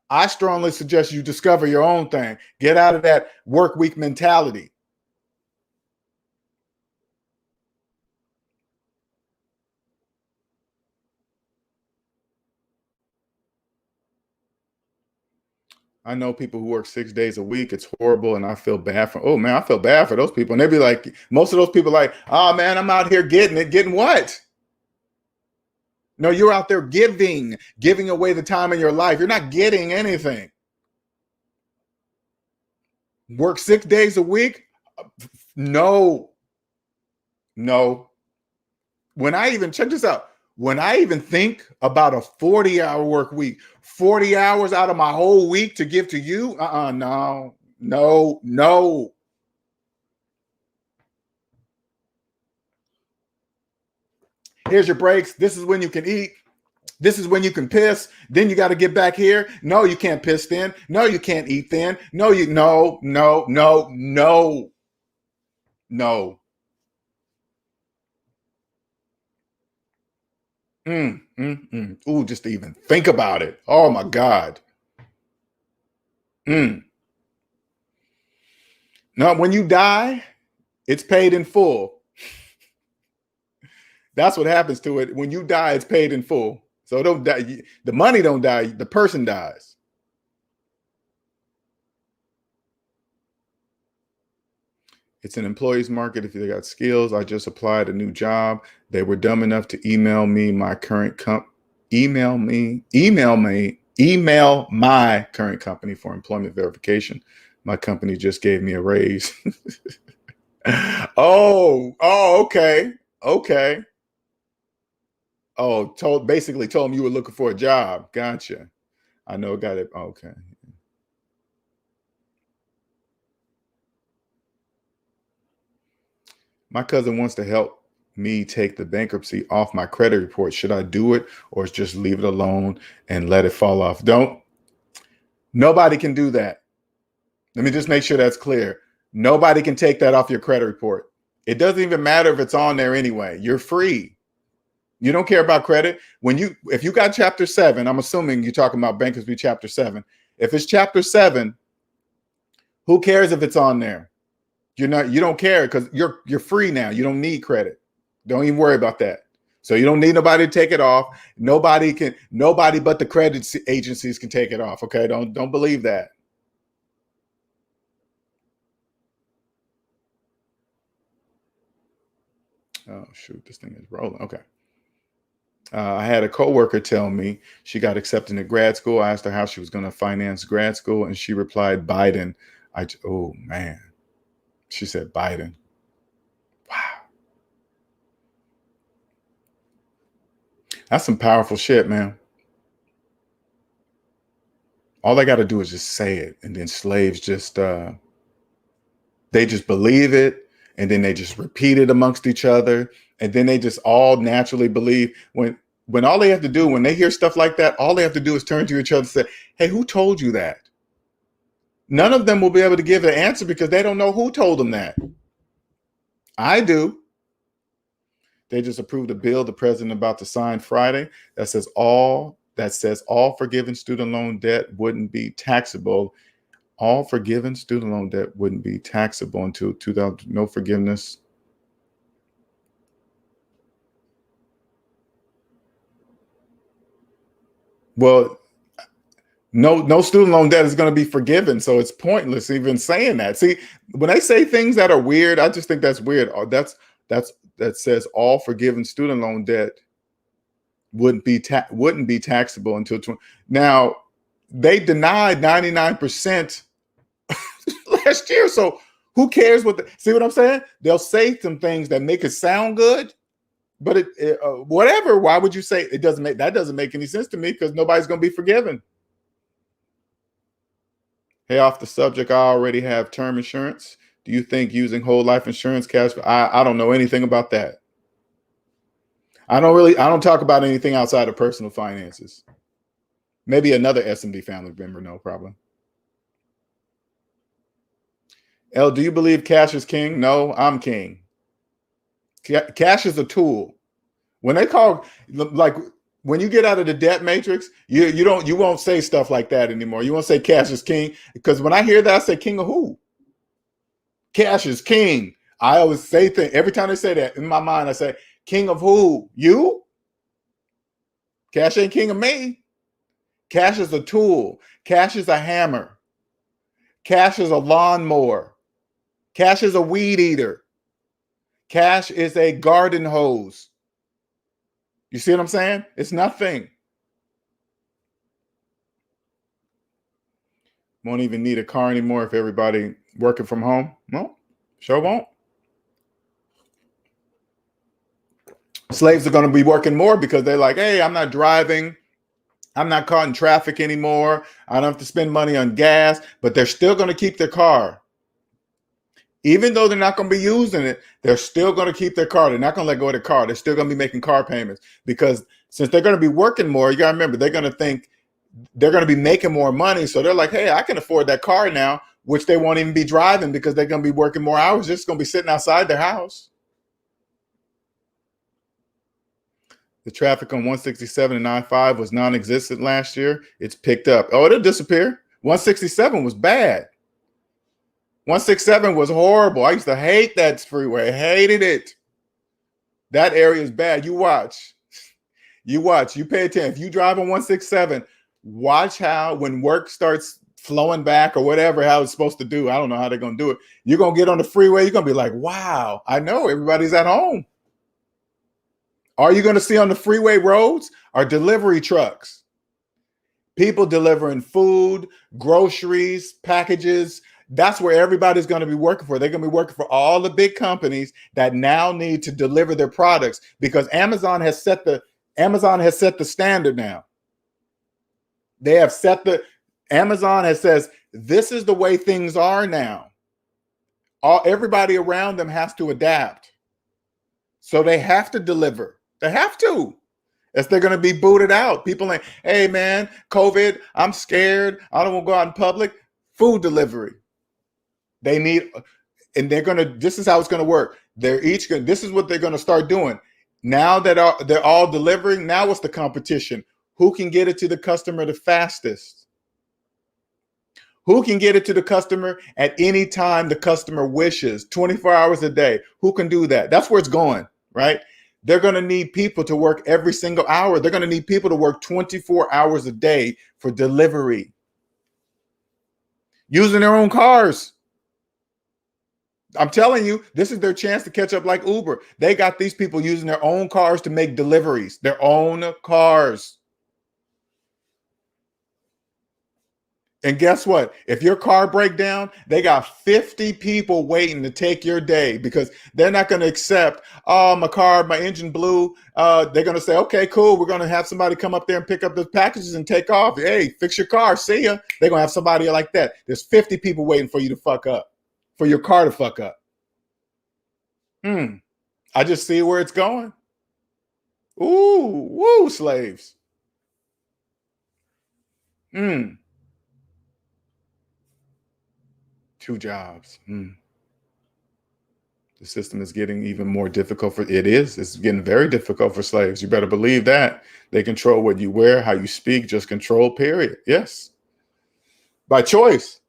I strongly suggest you discover your own thing. Get out of that work week mentality. I know people who work 6 days a week. It's horrible. And I feel bad for, oh man, I feel bad for those people. And they'd be like, most of those people like, oh man, I'm out here getting it. Getting what? No, you're out there giving away the time in your life. You're not getting anything. Work 6 days a week? No, no. When I even, check this out, when I even think about a 40-hour work week, 40 hours out of my whole week to give to you, no, no, no. Here's your breaks. This is when you can eat. This is when you can piss. Then you got to get back here. No, you can't piss then. No, you can't eat then. No, no, no, no, no, no. Ooh, just to even think about it. Oh my God. No, when you die, it's paid in full. That's what happens to it. When you die, it's paid in full. So don't die. The money don't die. The person dies. It's an employee's market. If they got skills, I just applied a new job. They were dumb enough to email me my current email my current company for employment verification. My company just gave me a raise. Okay. Okay. Oh, basically told him you were looking for a job. Gotcha. I know, got it. Okay. My cousin wants to help me take the bankruptcy off my credit report. Should I do it or just leave it alone and let it fall off? Nobody can do that. Let me just make sure that's clear. Nobody can take that off your credit report. It doesn't even matter if it's on there anyway. You're free. You don't care about credit. If you got chapter 7, I'm assuming you're talking about bankruptcy chapter 7. If it's chapter 7, who cares if it's on there? You don't care because you're free now. You don't need credit. Don't even worry about that. So you don't need nobody to take it off. Nobody but the credit agencies can take it off. Okay. Don't believe that. Oh shoot, this thing is rolling. Okay. I had a coworker tell me she got accepted to grad school. I asked her how she was going to finance grad school, and she replied, "Biden." Oh man, she said Biden. Wow. That's some powerful shit, man. All they got to do is just say it, and then slaves just they just believe it, and then they just repeat it amongst each other, and then they just all naturally believe. When all they have to do, when they hear stuff like that, all they have to do is turn to each other and say, "Hey, who told you that?" None of them will be able to give an answer because they don't know who told them that. I do. They just approved a bill the president about to sign Friday that says all forgiven student loan debt wouldn't be taxable. All forgiven student loan debt wouldn't be taxable until 2000. No forgiveness. Well, no student loan debt is going to be forgiven, so it's pointless even saying that. See, when they say things that are weird, I just think that's weird. That says all forgiven student loan debt wouldn't be taxable until 20. Now, they denied 99% last year, so who cares see what I'm saying? They'll say some things that make it sound good, but whatever. Why would you say it doesn't make any sense to me, because nobody's going to be forgiven. Hey, off the subject, I already have term insurance. Do you think using whole life insurance cash? I don't know anything about that. I don't talk about anything outside of personal finances. Maybe another SMD family member, no problem. L, do you believe cash is king? No, I'm king. Cash is a tool. When they call, like, when you get out of the debt matrix, you won't say stuff like that anymore. You won't say cash is king, because when I hear that, I say, king of who? Cash is king. I always say things every time they say that in my mind. I say, king of who? You? Cash ain't king of me. Cash is a tool. Cash is a hammer. Cash is a lawnmower. Cash is a weed eater. Cash is a garden hose. You see what I'm saying? It's nothing. Won't even need a car anymore if everybody working from home. No, sure won't. Slaves are going to be working more because they're like, hey, I'm not driving. I'm not caught in traffic anymore. I don't have to spend money on gas, but they're still going to keep their car. Even though they're not going to be using it, they're still going to keep their car. They're not going to let go of their car. They're still going to be making car payments, because since they're going to be working more, you got to remember, they're going to think they're going to be making more money. So they're like, hey, I can afford that car now, which they won't even be driving because they're going to be working more hours. Just going to be sitting outside their house. The traffic on 167 and 95 was non-existent last year. It's picked up. Oh, it'll disappear. 167 was bad. 167 was horrible. I used to hate that freeway. Hated it. That area is bad. You watch. You pay attention. If you drive on 167, watch how, when work starts flowing back or whatever, how it's supposed to do. I don't know how they're going to do it. You're going to get on the freeway. You're going to be like, wow, I know everybody's at home. All you're going to see on the freeway roads are delivery trucks. People delivering food, groceries, packages. That's where everybody's going to be working for. They're going to be working for all the big companies that now need to deliver their products, because Amazon has set the standard now. Amazon has says, this is the way things are now. Everybody around them has to adapt. So they have to deliver. They have to. As they're going to be booted out. People like, hey man, COVID, I'm scared. I don't want to go out in public. Food delivery. They need, and this is how it's going to work. This is what they're going to start doing. Now that they're all delivering, now what's the competition? Who can get it to the customer the fastest? Who can get it to the customer at any time the customer wishes, 24 hours a day? Who can do that? That's where it's going, right? They're going to need people to work every single hour. They're going to need people to work 24 hours a day for delivery, using their own cars. I'm telling you, this is their chance to catch up like Uber. They got these people using their own cars to make deliveries, their own cars. And guess what? If your car break down, they got 50 people waiting to take your day because they're not going to accept, oh, my engine blew. They're going to say, okay, cool. We're going to have somebody come up there and pick up the packages and take off. Hey, fix your car. See ya. They're going to have somebody like that. There's 50 people waiting for you to fuck up, for your car to fuck up. I just see where it's going. Ooh, woo, slaves. 2 jobs. The system is getting even more difficult it's getting very difficult for slaves. You better believe that. They control what you wear, how you speak, just control, period. Yes. By choice.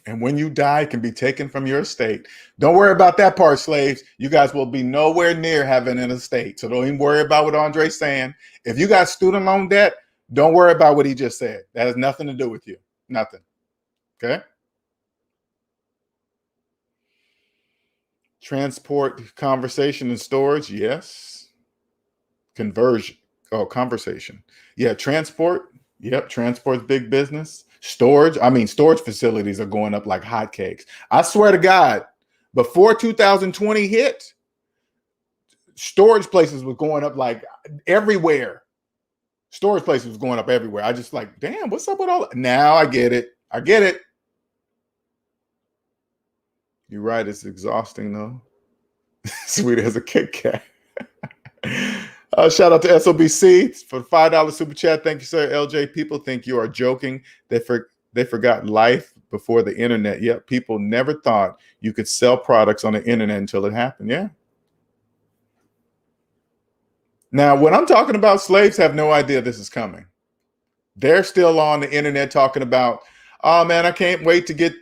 And when you die, it can be taken from your estate. Don't worry about that part, slaves. You guys will be nowhere near having an estate. So don't even worry about what Andre's saying. If you got student loan debt, don't worry about what he just said. That has nothing to do with you. Nothing. Okay? Transport, conversation, and storage. Yes. Conversion. Oh, conversation. Yeah, transport. Yep, transport's big business. Storage. Storage facilities are going up like hotcakes. I swear to God, before 2020 hit, storage places were going up like everywhere. Storage places was going up everywhere. I just like, damn, what's up with all that? Now I get it. I get it. You're right. It's exhausting though. Sweet as a Kit Kat. Shout out to SOBC for the $5 super chat. Thank you, sir. LJ, people think you are joking. They forgot life before the internet. Yep, people never thought you could sell products on the internet until it happened. Yeah. Now, when I'm talking about, slaves have no idea this is coming. They're still on the internet talking about, oh man, I can't wait to get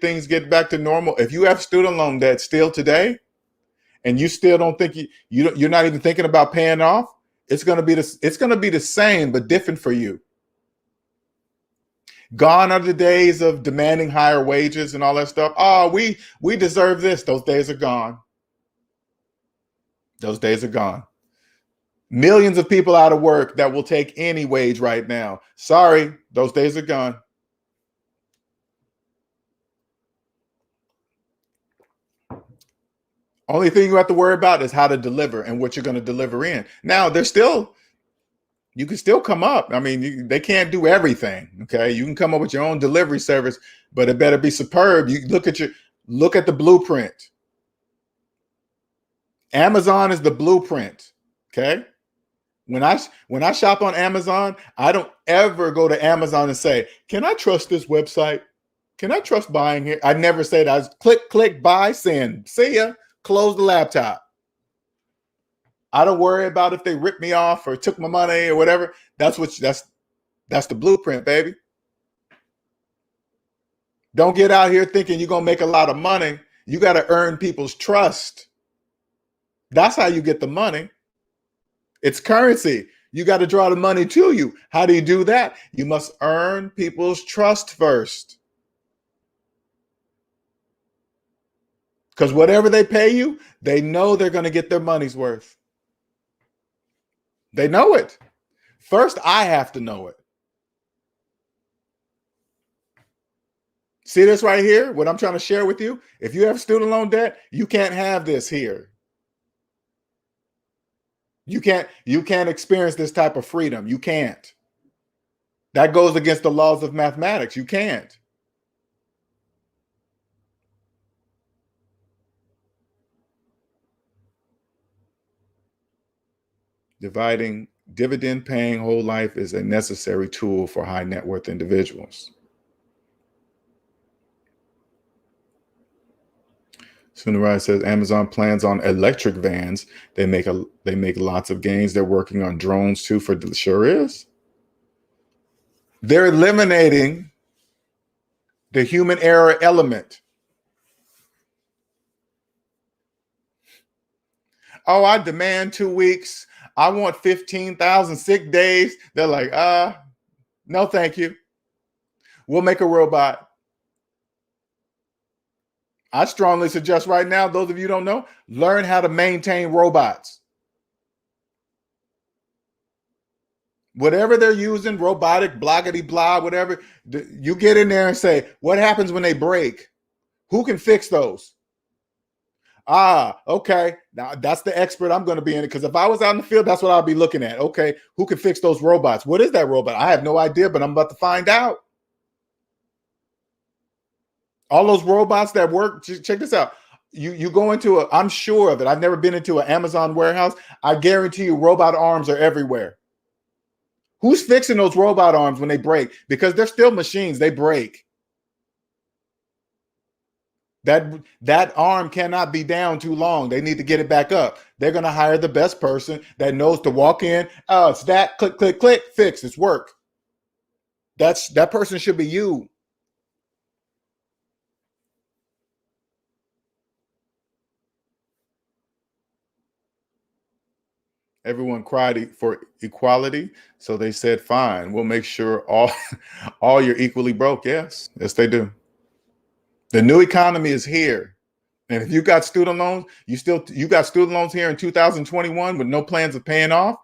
back to normal. If you have student loan debt still today, and you still don't think you're not even thinking about paying off, it's going to be the same but different for you. Gone are the days of demanding higher wages and all that stuff. Oh, we deserve this. Those days are gone. Those days are gone. Millions of people out of work that will take any wage right now. Sorry, those days are gone. Only thing you have to worry about is how to deliver and what you're going to deliver in. Now, you can still come up. They can't do everything. Okay, you can come up with your own delivery service, but it better be superb. You look at the blueprint. Amazon is the blueprint. Okay, when I shop on Amazon, I don't ever go to Amazon and say, "Can I trust this website? Can I trust buying here?" I never say that. I just click, buy, send. See ya. Close the laptop. I don't worry about if they ripped me off or took my money or whatever. That's the blueprint, baby. Don't get out here thinking you're going to make a lot of money. You got to earn people's trust. That's how you get the money. It's currency. You got to draw the money to you. How do you do that? You must earn people's trust first. Because whatever they pay you, they know they're going to get their money's worth. They know it. First, I have to know it. See this right here? What I'm trying to share with you? If you have student loan debt, you can't have this here. You can't experience this type of freedom. You can't. That goes against the laws of mathematics. You can't. Dividend paying whole life is a necessary tool for high net worth individuals. Sunrise says Amazon plans on electric vans. They make lots of gains. They're working on drones too. Sure is. They're eliminating the human error element. Oh, I demand 2 weeks. I want 15,000 sick days. They're like, no, thank you. We'll make a robot. I strongly suggest right now, those of you who don't know, learn how to maintain robots. Whatever they're using, robotic, bloggity blah, whatever, you get in there and say, what happens when they break? Who can fix those? Ah, okay. Now that's the expert I'm going to be in it. Because if I was out in the field, that's what I'll be looking at. Okay, who can fix those robots? What is that robot? I have no idea, but I'm about to find out. All those robots that work, check this out. You go into a, I'm sure of it. I've never been into an Amazon warehouse. I guarantee you robot arms are everywhere. Who's fixing those robot arms when they break? Because they're still machines, they break. That arm cannot be down too long. They need to get it back up. They're going to hire the best person that knows to walk in. Oh, it's that, click, click, click, fix, it's work. That person should be you. Everyone cried for equality, so they said, "Fine, we'll make sure all you're equally broke." Yes, they do. The new economy is here, and if you got student loans, you got student loans here in 2021 with no plans of paying off.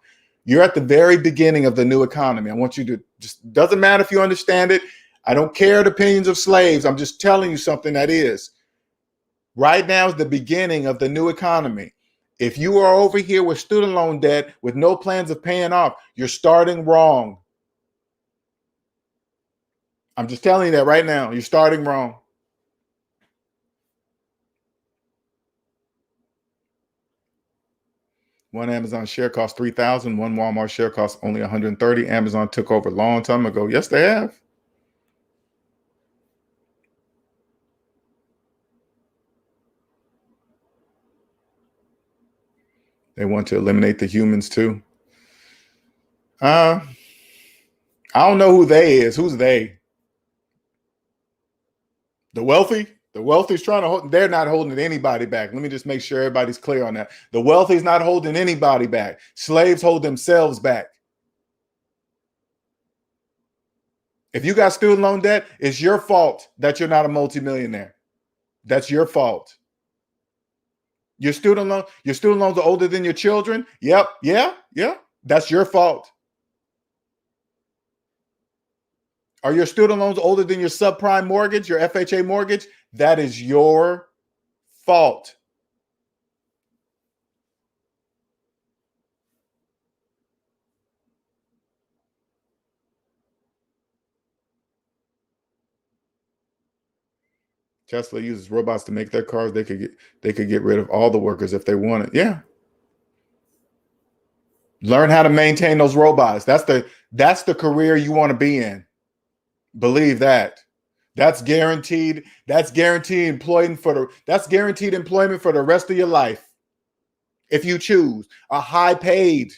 You're at the very beginning of the new economy. I want you to just, doesn't matter if you understand it. I don't care the opinions of slaves. I'm just telling you something that is. Right now is the beginning of the new economy. If you are over here with student loan debt with no plans of paying off, you're starting wrong. I'm just telling you that right now. You're starting wrong. One Amazon share costs $3,000. One Walmart share costs only $130. Amazon took over a long time ago. Yes, they have. They want to eliminate the humans too. I don't know who they is. Who's they? The wealthy? The wealthy's trying to hold, they're not holding anybody back. Let me just make sure everybody's clear on that. The wealthy's not holding anybody back. Slaves hold themselves back. If you got student loan debt, it's your fault that you're not a multimillionaire. That's your fault. Your student loans are older than your children. Yep, yeah. That's your fault. Are your student loans older than your subprime mortgage, your FHA mortgage? That is your fault. Tesla uses robots to make their cars. They could get rid of all the workers if they wanted. Yeah. Learn how to maintain those robots. That's the career you want to be in. Believe that. That's guaranteed employment for the rest of your life. If you choose a high paid,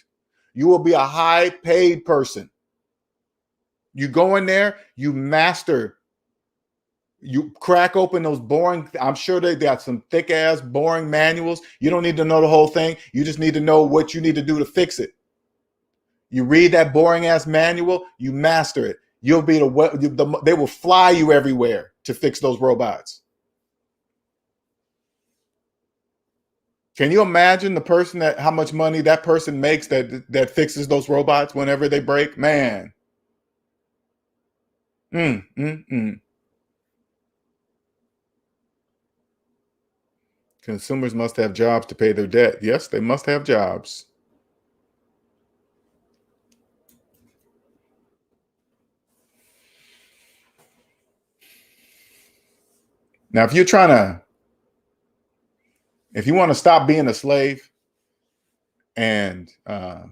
you will be a high paid person. You go in there, you master, you crack open those boring, I'm sure they got some thick ass boring manuals. You don't need to know the whole thing. You just need to know what you need to do to fix it. You read that boring ass manual, you master it. You'll be they will fly you everywhere to fix those robots. Can you imagine the person how much money that person makes that fixes those robots whenever they break? Man. Mm, mm, mm. Consumers must have jobs to pay their debt. Yes, they must have jobs. Now, if you want to stop being a slave and I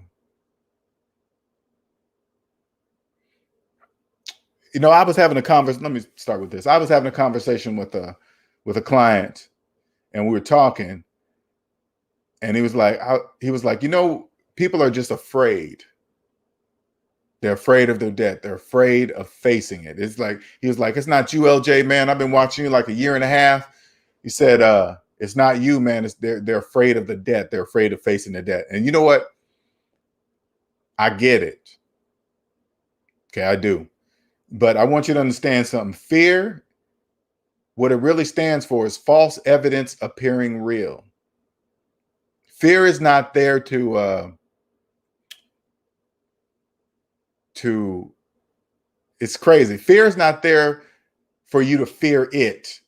was having a conversation. Let me start with this. I was having a conversation with a client, and we were talking, and he was like, people are just afraid. They're afraid of their debt. They're afraid of facing it. It's like, he was like, it's not you, LJ, man. I've been watching you like a year and a half. He said, it's not you, man. They're afraid of the debt. They're afraid of facing the debt. And you know what? I get it. Okay, I do. But I want you to understand something. Fear, what it really stands for is false evidence appearing real. Fear is not there to to, it's crazy. Fear is not there for you to fear it.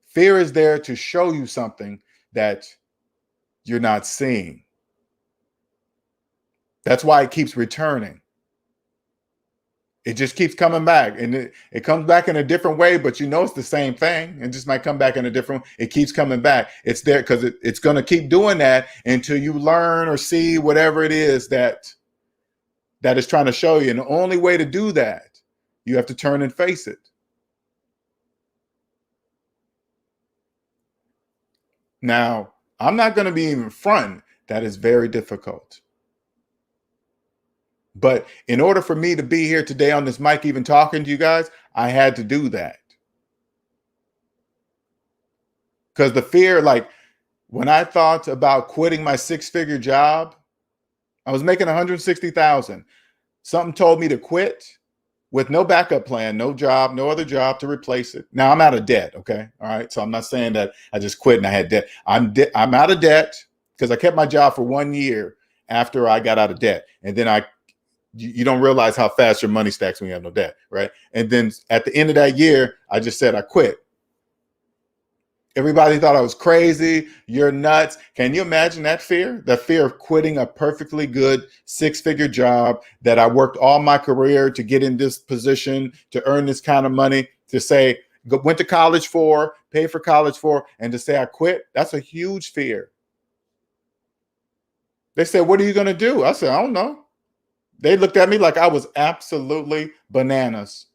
Fear is there to show you something that you're not seeing. That's why it keeps returning. It just keeps coming back, and it comes back in a different way, but you know it's the same thing. It just might come back in a different. It keeps coming back. It's there because it's going to keep doing that until you learn or see whatever it is that is trying to show you. And the only way to do that, you have to turn and face it. Now, I'm not going to be even front. That is very difficult. But in order for me to be here today on this mic, even talking to you guys, I had to do that. Because the fear, like when I thought about quitting my 6-figure job, I was making $160,000. Something told me to quit with no backup plan, no job, no other job to replace it. Now I'm out of debt. Okay. All right. So I'm not saying that I just quit and I had debt. I'm out of debt because I kept my job for 1 year after I got out of debt. And then you don't realize how fast your money stacks when you have no debt, right? And then at the end of that year, I just said I quit. Everybody thought I was crazy. You're nuts. Can you imagine that fear? The fear of quitting a perfectly good 6-figure job that I worked all my career to get in this position, to earn this kind of money, to say, went to college for, paid for college for, and to say I quit. That's a huge fear. They said, what are you going to do? I said, I don't know. They looked at me like I was absolutely bananas.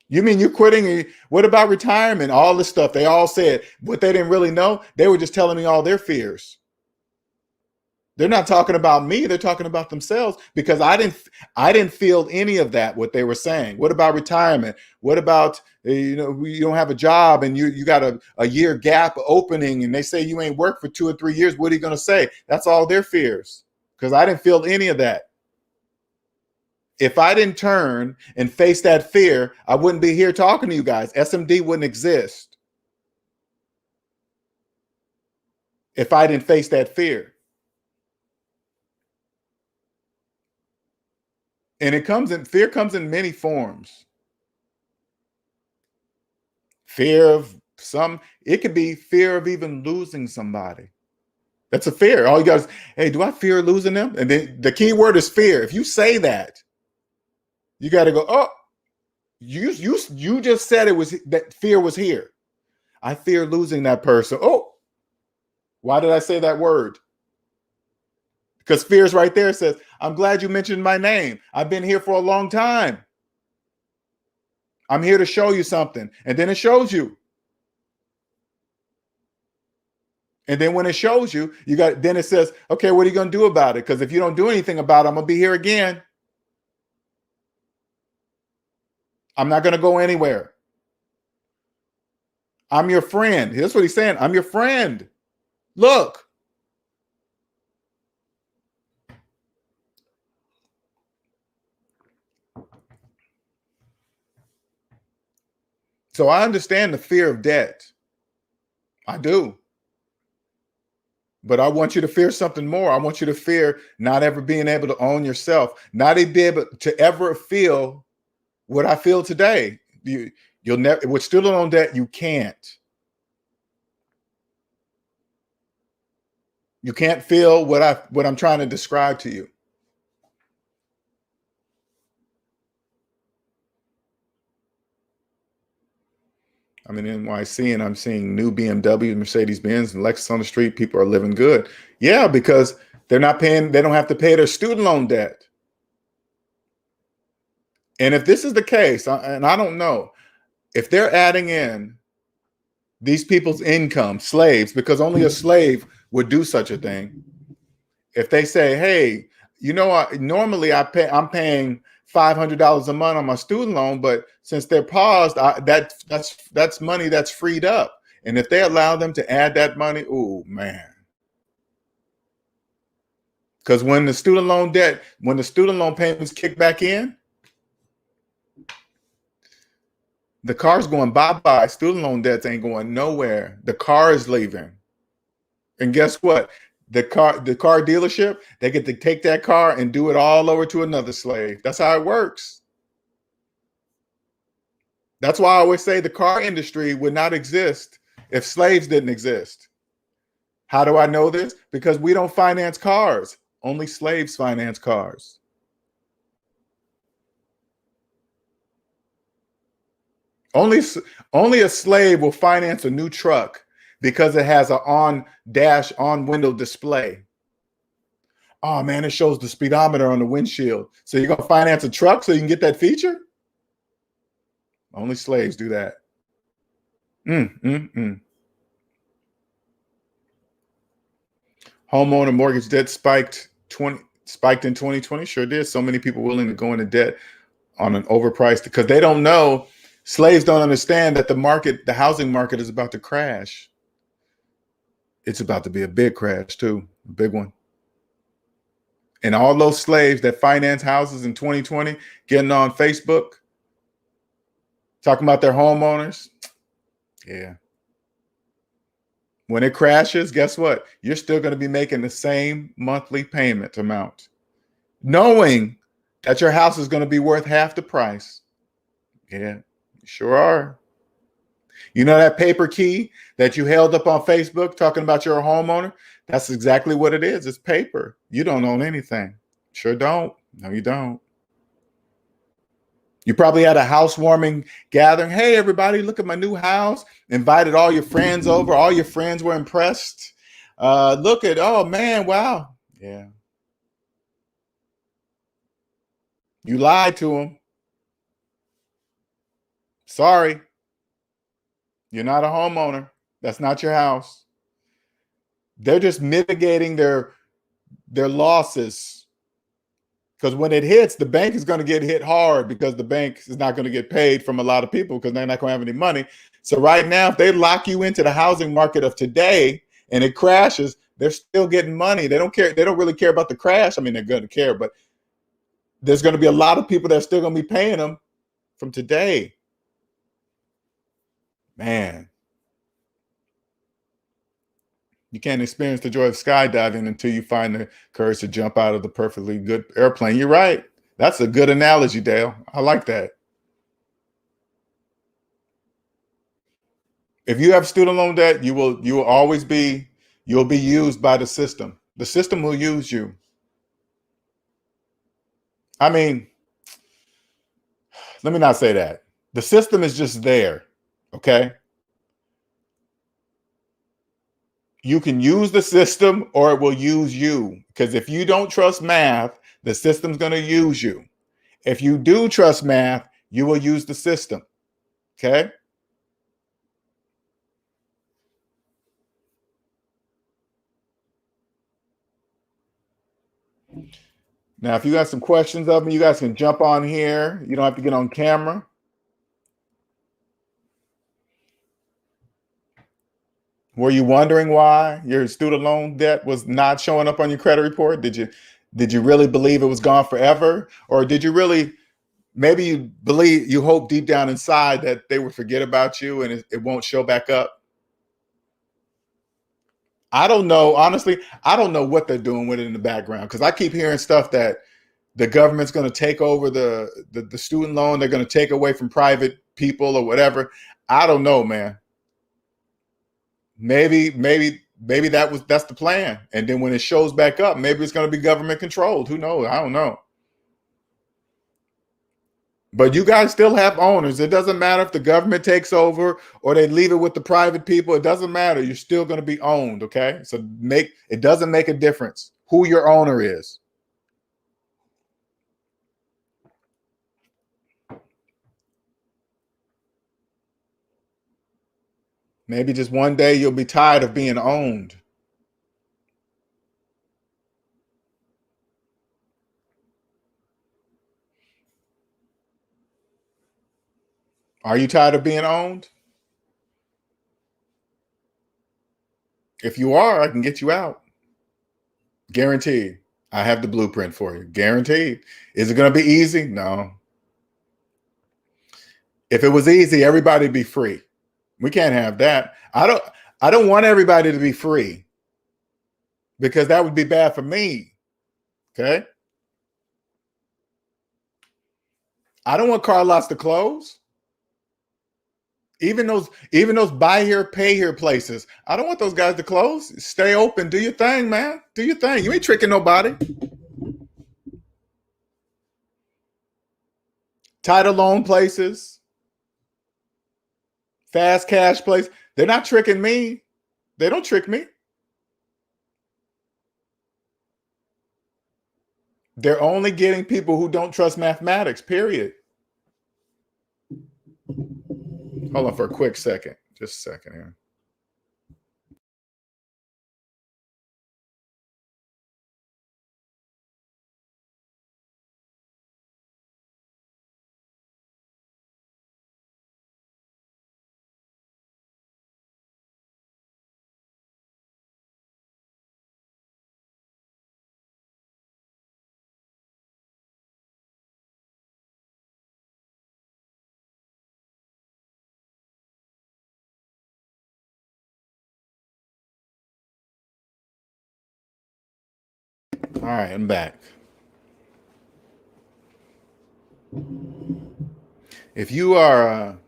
You mean you're quitting? What about retirement? All this stuff. They all said what they didn't really know. They were just telling me all their fears. They're not talking about me. They're talking about themselves because I didn't feel any of that, what they were saying. What about retirement? What about, you don't have a job and you got a year gap opening and they say you ain't worked for 2 or 3 years. What are you going to say? That's all their fears because I didn't feel any of that. If I didn't turn and face that fear, I wouldn't be here talking to you guys. SMD wouldn't exist if I didn't face that fear. And fear comes in many forms. Fear of it could be fear of even losing somebody. That's a fear. All you guys, hey, do I fear losing them? And then the key word is fear. If you say that, you got to go, oh, you just said it was that fear was here. I fear losing that person. Oh, why did I say that word? Because fear is right there. It says, I'm glad you mentioned my name. I've been here for a long time. I'm here to show you something. And then it shows you. And then when it shows you, then it says, okay, what are you going to do about it? Because if you don't do anything about it, I'm going to be here again. I'm not going to go anywhere. I'm your friend. That's what he's saying. I'm your friend. Look. So I understand the fear of debt. I do. But I want you to fear something more. I want you to fear not ever being able to own yourself, not be able to ever feel what I feel today. You'll never, with student loan debt, you can't. You can't feel what I'm trying to describe to you. I'm in NYC and I'm seeing new BMW, Mercedes-Benz, and Lexus on the street. People are living good. Yeah, because they're not paying, they don't have to pay their student loan debt. And if this is the case, and I don't know, if they're adding in these people's income, slaves, because only a slave would do such a thing. If they say, hey, normally I'm paying $500 a month on my student loan, but since they're paused, that's money that's freed up. And if they allow them to add that money, oh man. Because when the student loan payments kick back in, the car's going bye-bye. Student loan debts ain't going nowhere. The car is leaving. And guess what? the car dealership, they get to take that car and do it all over to another slave. That's how it works. That's why I always say the car industry would not exist if slaves didn't exist. How do I know this? Because we don't finance cars. Only slaves finance cars. Only a slave will finance a new truck because it has an on window display. Oh man, it shows the speedometer on the windshield. So you're gonna finance a truck so you can get that feature? Only slaves do that. Homeowner mortgage debt spiked in 2020. Sure did. So many people willing to go into debt on an overpriced, because they don't know. Slaves don't understand that the housing market is about to crash. It's about to be a big crash too, a big one. And all those slaves that finance houses in 2020, getting on Facebook, talking about their homeowners. Yeah. When it crashes, guess what? You're still going to be making the same monthly payment amount, knowing that your house is going to be worth half the price. Yeah, you sure are. You know that paper key that you held up on Facebook talking about you're a homeowner? That's exactly what it is. It's paper. You don't own anything. Sure don't. No, you don't. You probably had a housewarming gathering. Hey, everybody, look at my new house. Invited all your friends over. All your friends were impressed. Look at, oh man, wow. Yeah. You lied to them. Sorry. You're not a homeowner. That's not your house. They're just mitigating their losses, because when it hits, the bank is going to get hit hard, because the bank is not going to get paid from a lot of people because they're not going to have any money. So right now, if they lock you into the housing market of today and it crashes, they're still getting money. They don't care. They don't really care about the crash. I mean, they're going to care, but there's going to be a lot of people that are still going to be paying them from today. Man, you can't experience the joy of skydiving until you find the courage to jump out of the perfectly good airplane. You're right. That's a good analogy, Dale. I like that. If you have student loan debt, you'll be used by the system. The system will use you. I mean, let me not say that. The system is just there. Okay. You can use the system or it will use you. Because if you don't trust math, the system's going to use you. If you do trust math, you will use the system. Okay. Now, if you got some questions of me, you guys can jump on here. You don't have to get on camera. Were you wondering why your student loan debt was not showing up on your credit report? Did you really believe it was gone forever? Or did you really, maybe you hope deep down inside that they would forget about you and it won't show back up? I don't know. Honestly, I don't know what they're doing with it in the background, because I keep hearing stuff that the government's going to take over the student loan. They're going to take away from private people or whatever. I don't know, man. Maybe that's the plan. And then when it shows back up, maybe it's going to be government controlled. Who knows? I don't know. But you guys still have owners. It doesn't matter if the government takes over or they leave it with the private people. It doesn't matter. You're still going to be owned. Okay. So it doesn't make a difference who your owner is. Maybe just one day you'll be tired of being owned. Are you tired of being owned? If you are, I can get you out. Guaranteed. I have the blueprint for you. Guaranteed. Is it going to be easy? No. If it was easy, everybody'd be free. We can't have that. I don't want everybody to be free. because that would be bad for me. Okay. I don't want car lots to close. Even those buy here, pay here places. I don't want those guys to close. Stay open. Do your thing, man. Do your thing. You ain't tricking nobody. Title loan places, fast cash place. They're not tricking me. They don't trick me. They're only getting people who don't trust mathematics, period. Hold on for a quick second. Just a second here. All right, I'm back. If you are,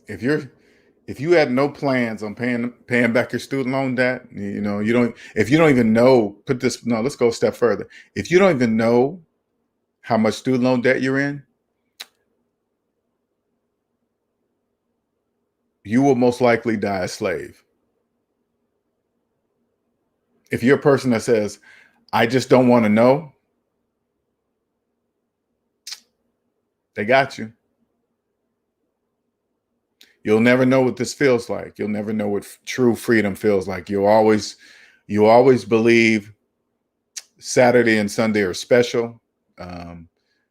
if you had no plans on paying back your student loan debt, you don't. If you don't even know, let's go a step further. If you don't even know how much student loan debt you're in, you will most likely die a slave. If you're a person that says, I just don't want to know, they got you. You'll never know what this feels like. You'll never know what true freedom feels like. You always believe Saturday and Sunday are special.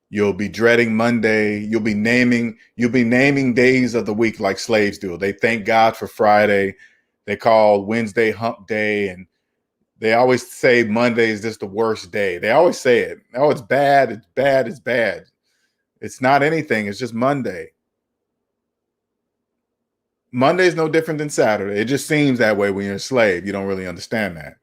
You'll be dreading Monday. You'll be naming days of the week like slaves do. They thank God for Friday. They call Wednesday hump day, and they always say Monday is just the worst day. They always say it. Oh, it's bad. It's bad. It's bad. It's not anything. It's just Monday. Monday is no different than Saturday. It just seems that way when you're a slave. You don't really understand that.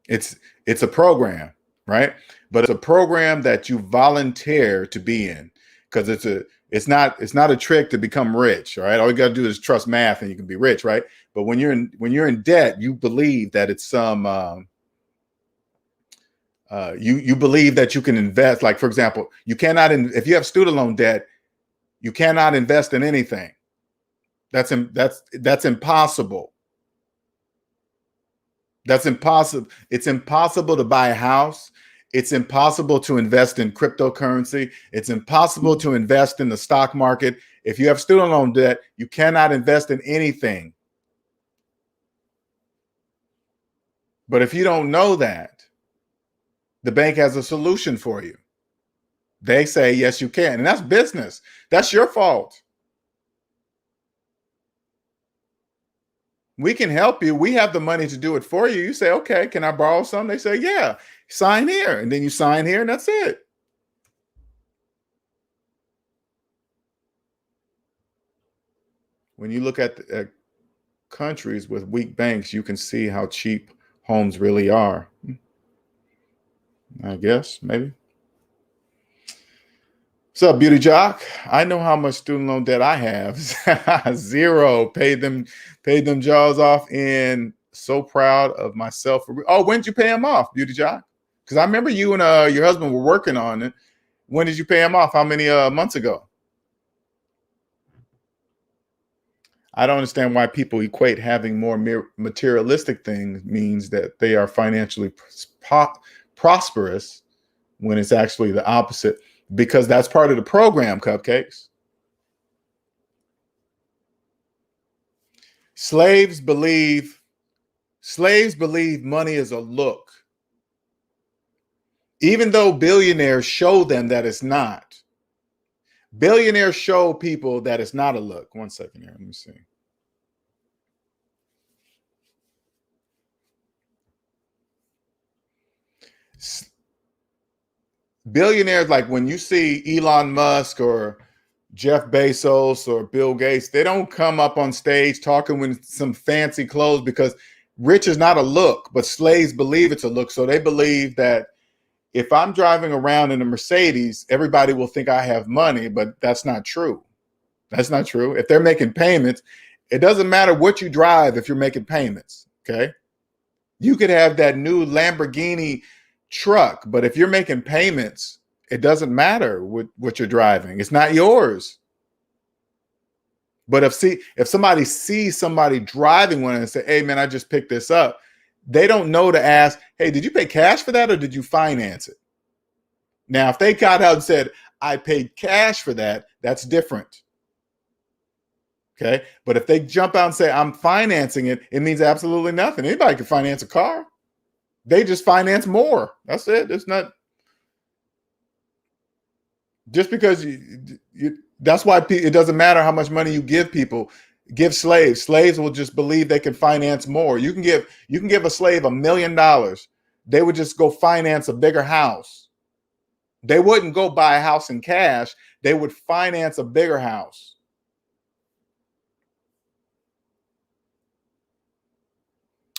It's a program, right? But it's a program that you volunteer to be in, because it's not a trick to become rich, right? All you got to do is trust math and you can be rich, right? But when you're in debt, you believe that it's some you believe that you can invest. Like, for example, you cannot if you have student loan debt, you cannot invest in anything. That's impossible. That's impossible. It's impossible to buy a house. It's impossible to invest in cryptocurrency. It's impossible to invest in the stock market. If you have student loan debt, you cannot invest in anything. But if you don't know that, the bank has a solution for you. They say, yes, you can. And that's business. That's your fault. We can help you. We have the money to do it for you. You say, okay, can I borrow some? They say, yeah, sign here. And then you sign here and that's it. When you look at countries with weak banks, you can see how cheap homes really are. I guess, maybe. What's up, Beauty Jock? I know how much student loan debt I have. Zero. Paid them jaws off, and so proud of myself. Oh, when did you pay them off, Beauty Jock? Because I remember you and your husband were working on it. When did you pay them off? How many months ago? I don't understand why people equate having more materialistic things means that they are financially prosperous, when it's actually the opposite. Because that's part of the program, Cupcakes. Slaves believe money is a look, even though billionaires show them that it's not. Billionaires show people that it's not a look. One second here. Let me see. Billionaires, like when you see Elon Musk or Jeff Bezos or Bill Gates, they don't come up on stage talking with some fancy clothes, because Rich is not a look, but slaves believe it's a look. So they believe that if I'm driving around in a Mercedes, everybody will think I have money, but that's not true. That's not true. If they're making payments, it doesn't matter what you drive if you're making payments, okay? You could have that new Lamborghini truck, but if you're making payments, it doesn't matter what you're driving. It's not yours. But if somebody sees somebody driving one and say, hey, man, I just picked this up, they don't know to ask, hey, did you pay cash for that or did you finance it? Now, if they got out and said, I paid cash for that, that's different. Okay. But if they jump out and say, I'm financing it, it means absolutely nothing. Anybody can finance a car. They just finance more. That's it. It's not just because that's why it doesn't matter how much money you give people. Give slaves. Slaves will just believe they can finance more. You can give a slave $1 million. They would just go finance a bigger house. They wouldn't go buy a house in cash. They would finance a bigger house.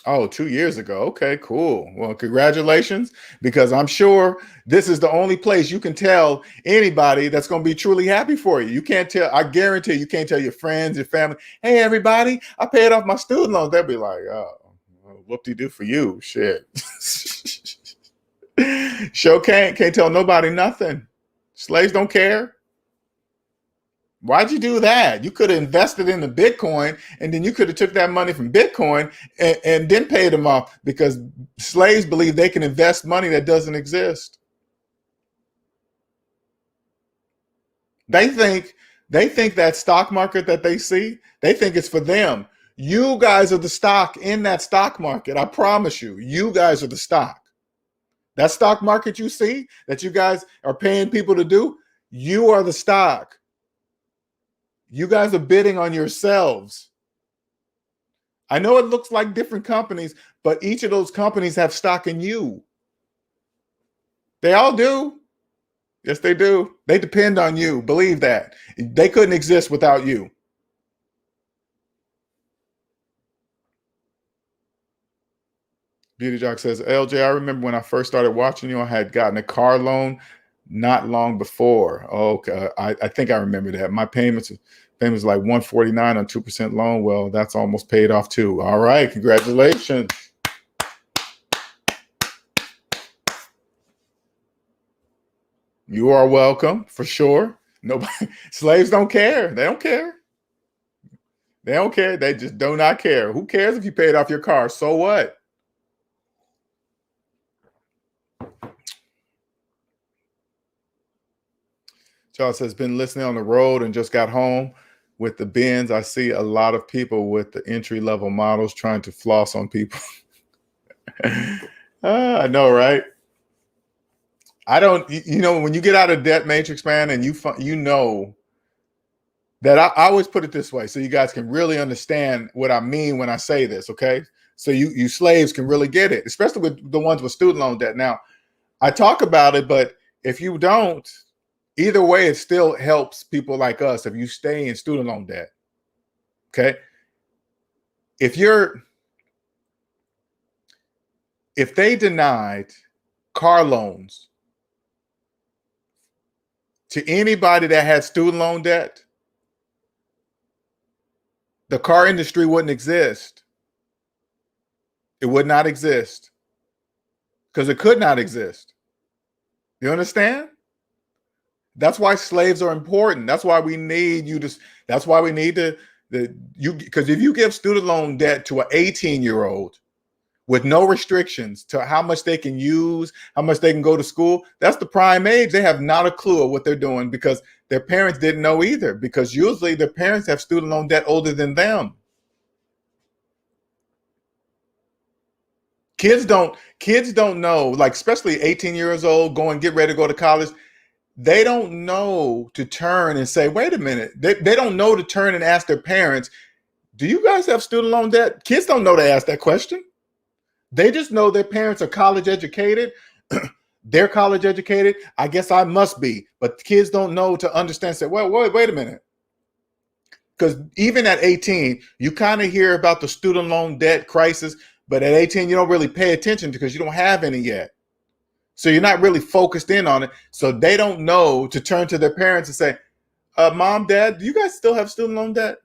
Oh, 2 years ago. Okay, cool. Well, congratulations, because I'm sure this is the only place you can tell anybody that's going to be truly happy for you. You can't tell, I guarantee you can't tell your friends, your family, hey, everybody, I paid off my student loans. They'll be like, oh, whoop-de-doo for you. Shit. Sure can't tell nobody nothing. Slaves don't care. Why'd you do that? You could have invested in the Bitcoin, and then you could have took that money from Bitcoin and then paid them off, because slaves believe they can invest money that doesn't exist. They think that stock market that they see, they think it's for them. You guys are the stock in that stock market. I promise you, you guys are the stock. That stock market you see that you guys are paying people to do, you are the stock. You guys are bidding on yourselves. I know it looks like different companies, but each of those companies have stock in you. They all do. Yes, they do. They depend on you. Believe that. They couldn't exist without you. Beauty Jock says, LJ, I remember when I first started watching you, I had gotten a car loan not long before. Okay, I think I remember that. My payments was like $149 on 2% loan. Well, that's almost paid off too. All right, congratulations. You are welcome, for sure. Nobody, slaves don't care. They don't care. They don't care. They just do not care. Who cares if you paid off your car? So what? Charles says, been listening on the road and just got home with the Benz. I see a lot of people with the entry-level models trying to floss on people. I know, right? I don't, when you get out of debt matrix, man, and you know that I always put it this way so you guys can really understand what I mean when I say this, okay? So you slaves can really get it, especially with the ones with student loan debt. Now, I talk about it, but if you don't, either way, it still helps people like us if you stay in student loan debt, okay? If they denied car loans to anybody that had student loan debt, the car industry wouldn't exist. It would not exist because it could not exist. You understand? That's why slaves are important. That's why we need you to, that's why we need because if you give student loan debt to an 18-year-old with no restrictions to how much they can use, how much they can go to school, that's the prime age. They have not a clue of what they're doing because their parents didn't know either, because usually their parents have student loan debt older than them. Kids don't know, like especially 18 years old, get ready to go to college. They don't know to turn and say, wait a minute. They don't know to turn and ask their parents, do you guys have student loan debt? Kids don't know to ask that question. They just know their parents are college educated. They're college educated. I guess I must be. But kids don't know to understand, say, well, wait a minute. Because even at 18, you kind of hear about the student loan debt crisis, But at 18, you don't really pay attention because you don't have any yet. So you're not really focused in on it. So they don't know to turn to their parents and say, Mom, Dad, do you guys still have student loan debt?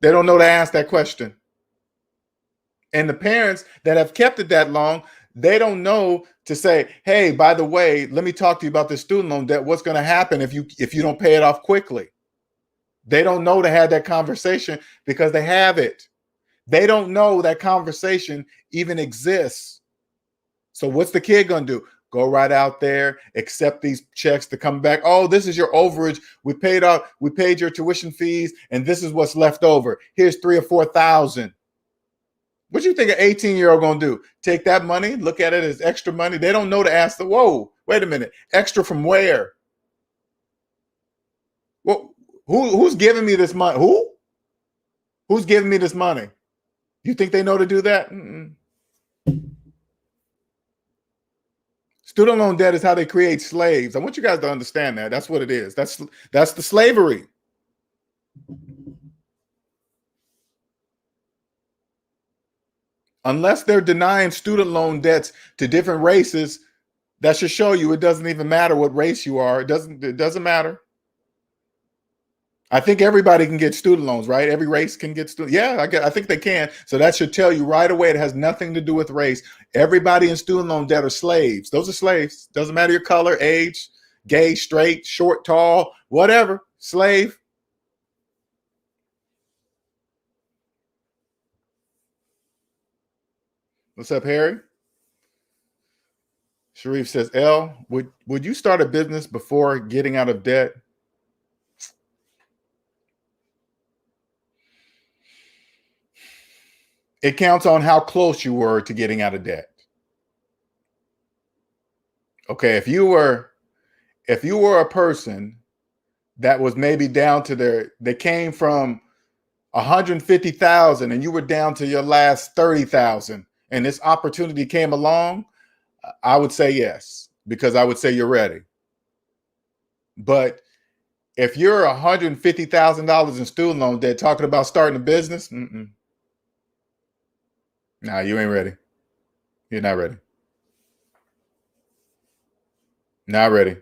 They don't know to ask that question. And the parents that have kept it that long, they don't know to say, hey, by the way, let me talk to you about this student loan debt. What's going to happen if you don't pay it off quickly? They don't know to have that conversation because they have it. They don't know that conversation even exists. So what's the kid going to do? Go right out there, accept these checks to come back. Oh, this is your overage. We paid your tuition fees, and this is what's left over. Here's $3,000 or $4,000. What do you think an 18-year-old going to do? Take that money, look at it as extra money? They don't know to ask whoa, wait a minute. Extra from where? Well, who's giving me this money? Who's giving me this money? You think they know to do that? Mm-mm. Student loan debt is how they create slaves. I want you guys to understand that. That's what it is. That's the slavery. Unless they're denying student loan debts to different races, that should show you it doesn't even matter what race you are. It doesn't matter. I think everybody can get student loans, right? Every race can get student. Yeah, I think they can. So that should tell you right away it has nothing to do with race. Everybody in student loan debt are slaves. Those are slaves. Doesn't matter your color, age, gay, straight, short, tall, whatever. Slave. What's up, Harry? Sharif says, L, would you start a business before getting out of debt? It counts on how close you were to getting out of debt. Okay, if you were a person that was maybe down to they came from 150,000 and you were down to your last 30,000 and this opportunity came along, I would say yes, because I would say you're ready. But if you're $150,000 in student loan debt talking about starting a business, nah, you ain't ready. You're not ready. Not ready.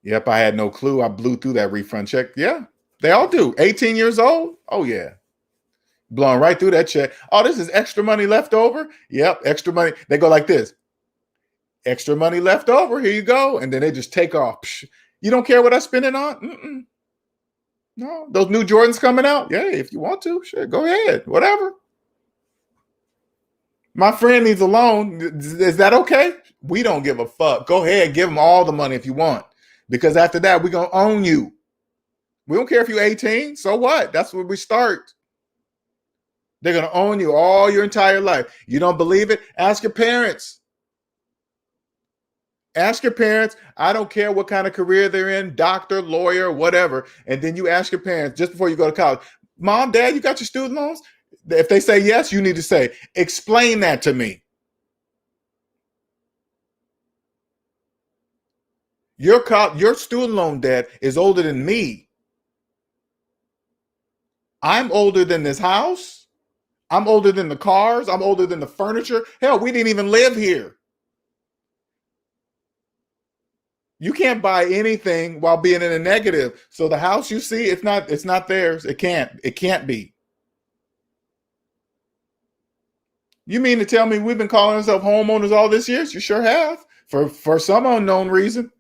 Yep, I had no clue. I blew through that refund check. Yeah, they all do. 18 years old? Oh, yeah. Blowing right through that check. Oh, this is extra money left over? Yep, extra money. They go like this. Extra money left over. Here you go. And then they just take off. Psh, you don't care what I spend it on? Mm-mm. No, those new Jordans coming out? Yeah, if you want to, sure, go ahead. Whatever. My friend needs a loan. Is that okay? We don't give a fuck. Go ahead, give them all the money if you want. Because after that, we're going to own you. We don't care if you're 18. So what? That's where we start. They're going to own you all your entire life. You don't believe it? Ask your parents. Ask your parents. I don't care what kind of career they're in, doctor, lawyer, whatever. And then you ask your parents just before you go to college, Mom, Dad, you got your student loans? If they say yes, you need to say, explain that to me. Your student loan debt is older than me. I'm older than this house. I'm older than the cars. I'm older than the furniture. Hell, we didn't even live here. You can't buy anything while being in a negative. So the house you see, it's not theirs. It can't be. You mean to tell me we've been calling ourselves homeowners all this years? You sure have. For some unknown reason.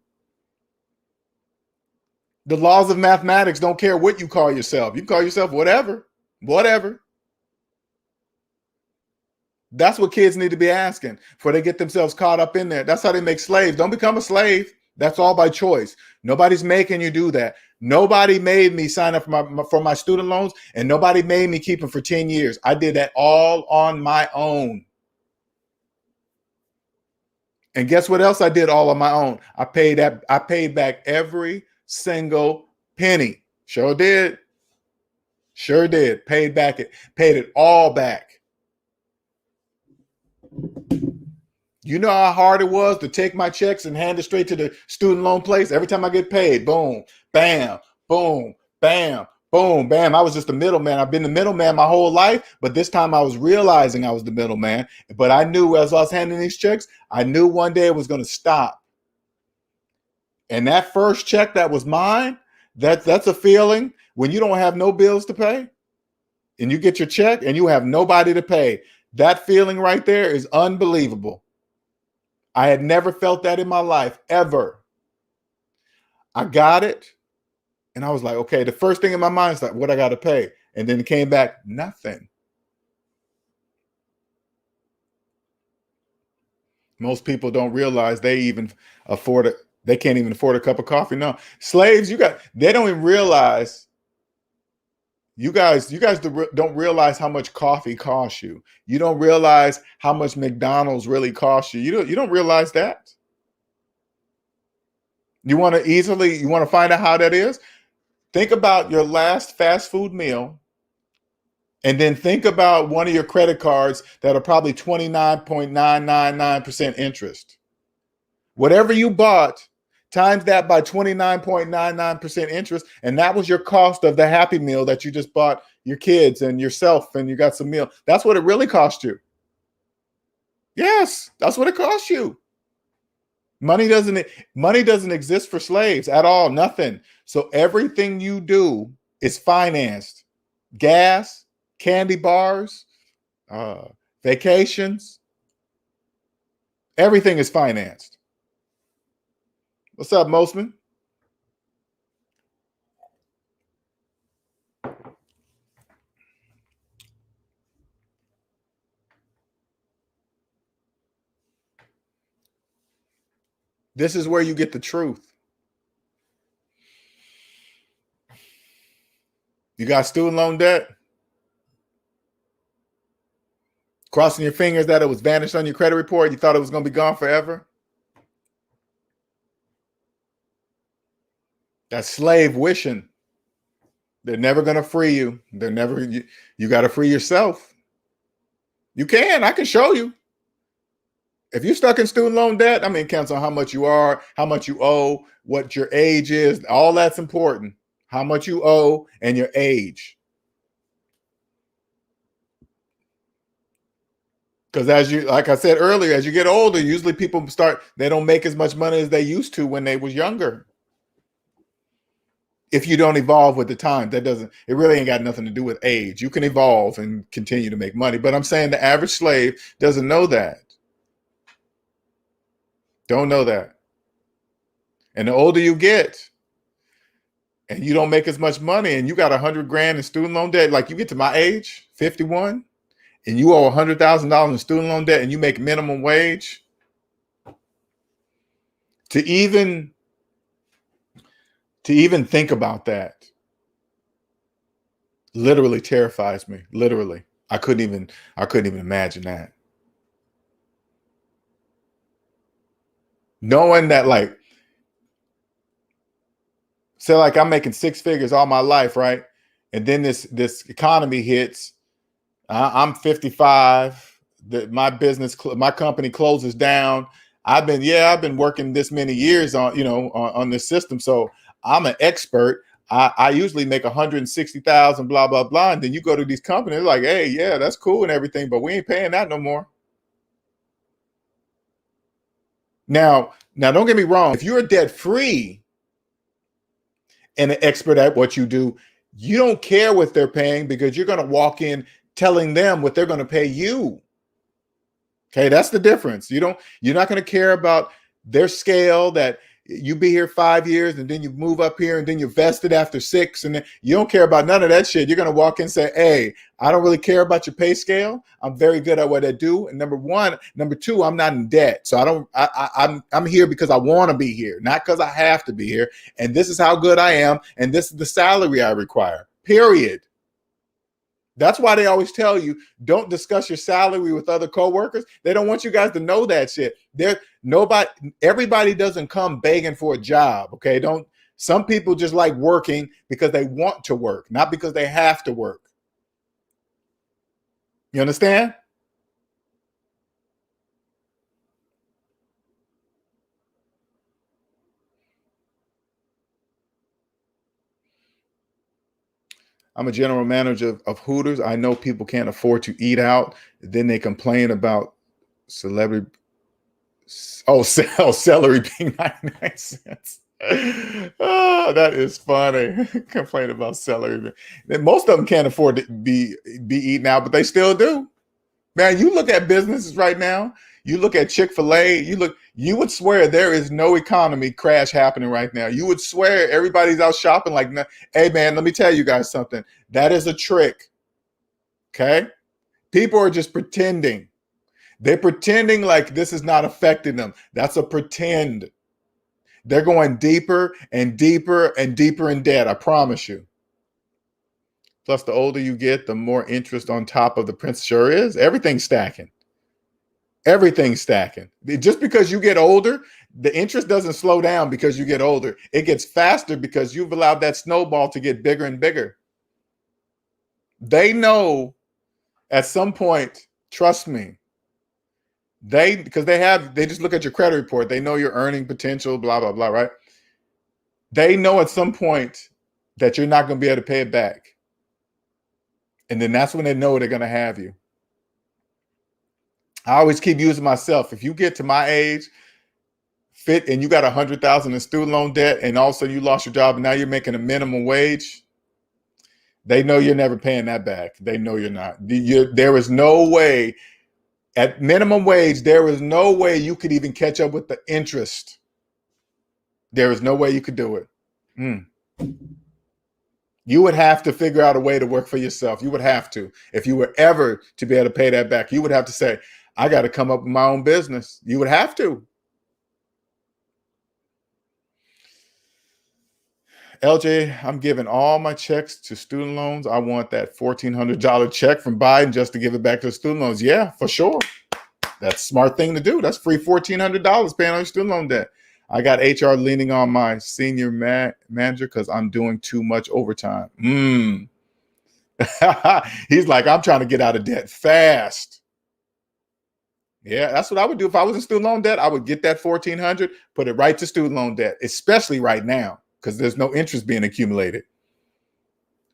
The laws of mathematics don't care what you call yourself. You call yourself whatever. Whatever. That's what kids need to be asking before they get themselves caught up in there. That's how they make slaves. Don't become a slave. That's all by choice. Nobody's making you do that. Nobody made me sign up for my student loans, and nobody made me keep them for 10 years. I did that all on my own. And guess what else I did all on my own? I paid back every single penny. Sure did. Sure did. Paid it all back. You know how hard it was to take my checks and hand it straight to the student loan place? Every time I get paid, boom, bam, boom, bam, Boom, bam. I was just the middleman. I've been the middleman my whole life, but this time I was realizing I was the middleman. But I knew as I was handing these checks, I knew one day it was going to stop. And that first check that was mine, that's a feeling when you don't have no bills to pay and you get your check and you have nobody to pay. That feeling right there is unbelievable. I had never felt that in my life, ever. I got it. And I was like, okay, the first thing in my mind is like, what I got to pay. And then it came back, nothing. Most people don't realize they even afford it. They can't even afford a cup of coffee. No, slaves, they don't even realize. You guys don't realize how much coffee costs you. You don't realize how much McDonald's really costs you. You don't realize that. You want to find out how that is? Think about your last fast food meal, and then think about one of your credit cards that are probably 29.999% interest. Whatever you bought, times that by 29.99% interest, and that was your cost of the Happy Meal that you just bought your kids and yourself, and you got some meal. That's what it really cost you. Yes, that's what it cost you. Money doesn't exist for slaves at all, nothing. So everything you do is financed. Gas, candy bars, uh, vacations, everything is financed. What's up, Mosman? This is where you get the truth. You got student loan debt? Crossing your fingers that it was vanished on your credit report. You thought it was going to be gone forever. That's slave wishing. They're never going to free you. You got to free yourself. You can. I can show you. If you're stuck in student loan debt, I mean, it counts on how much you are, how much you owe, what your age is. All that's important. How much you owe and your age. Because like I said earlier, as you get older, usually they don't make as much money as they used to when they was younger. If you don't evolve with the time, it really ain't got nothing to do with age. You can evolve and continue to make money. But I'm saying the average slave doesn't know that. Don't know that. And the older you get and you don't make as much money and you got 100 grand in student loan debt, like you get to my age, 51, and you owe $100,000 in student loan debt and you make minimum wage, to even think about that literally terrifies me. Literally. I couldn't even imagine that. Knowing that, like, say like I'm making six figures all my life, right? And then this economy hits. I'm 55. My company closes down. I've been working this many years on this system, so I'm an expert. I usually make 160,000, blah blah blah, and then you go to these companies like, hey, yeah, that's cool and everything, but we ain't paying that no more. Now, don't get me wrong. If you're debt free and an expert at what you do, you don't care what they're paying because you're going to walk in telling them what they're going to pay you. Okay, that's the difference. You're not going to care about their scale that you be here 5 years and then you move up here and then you're vested after 6, and then you don't care about none of that shit. You're going to walk in and say, hey, I don't really care about your pay scale. I'm very good at what I do. And number two, I'm not in debt. So I'm here because I want to be here, not because I have to be here. And this is how good I am. And this is the salary I require, period. That's why they always tell you, don't discuss your salary with other coworkers. They don't want you guys to know that shit. Everybody doesn't come begging for a job. Okay. Some people just like working because they want to work, not because they have to work. You understand? I'm a general manager of Hooters. I know people can't afford to eat out. Then they complain about celebrity. Oh, celery being 99 cents. Oh, that is funny. Complain about celery. Most of them can't afford to be eaten out, but they still do. Man, you look at businesses right now. You look at Chick-fil-A. You would swear there is no economy crash happening right now. You would swear everybody's out shopping like, hey man, let me tell you guys something. That is a trick. Okay? People are just pretending. They're pretending like this is not affecting them. That's a pretend. They're going deeper and deeper and deeper in debt, I promise you. Plus, the older you get, the more interest on top of the principal sure is. Everything's stacking. Everything's stacking. Just because you get older, the interest doesn't slow down because you get older. It gets faster because you've allowed that snowball to get bigger and bigger. They know at some point, trust me, they just look at your credit report. They know your earning potential, blah, blah, blah, right? They know at some point that you're not going to be able to pay it back. And then that's when they know they're going to have you. I always keep using myself. If you get to my age, and you got $100,000 in student loan debt, and all of a sudden you lost your job, and now you're making a minimum wage, they know you're never paying that back. They know you're not. There is no way, at minimum wage, there is no way you could even catch up with the interest. There is no way you could do it. You would have to figure out a way to work for yourself. You would have to. If you were ever to be able to pay that back, you would have to say, I got to come up with my own business. You would have to. LJ, I'm giving all my checks to student loans. I want that $1,400 check from Biden just to give it back to the student loans. Yeah, for sure. That's a smart thing to do. That's free $1,400 paying on your student loan debt. I got HR leaning on my senior manager because I'm doing too much overtime. He's like, I'm trying to get out of debt fast. Yeah, that's what I would do if I was in student loan debt. I would get that $1,400, put it right to student loan debt, especially right now because there's no interest being accumulated.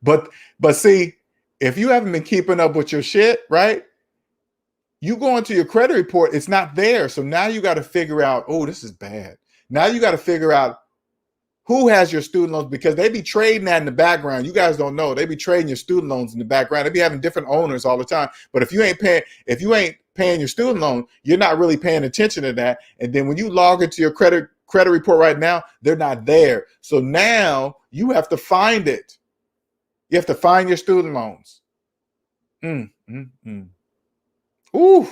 But see, if you haven't been keeping up with your shit, right? You go into your credit report, it's not there. So now you got to figure out, oh, this is bad. Now you got to figure out who has your student loans because they be trading that in the background. You guys don't know. They be trading your student loans in the background. They be having different owners all the time. But if you ain't paying your student loan, you're not really paying attention to that. And then when you log into your credit report right now, they're not there. So now you have to find it. You have to find your student loans. Ooh.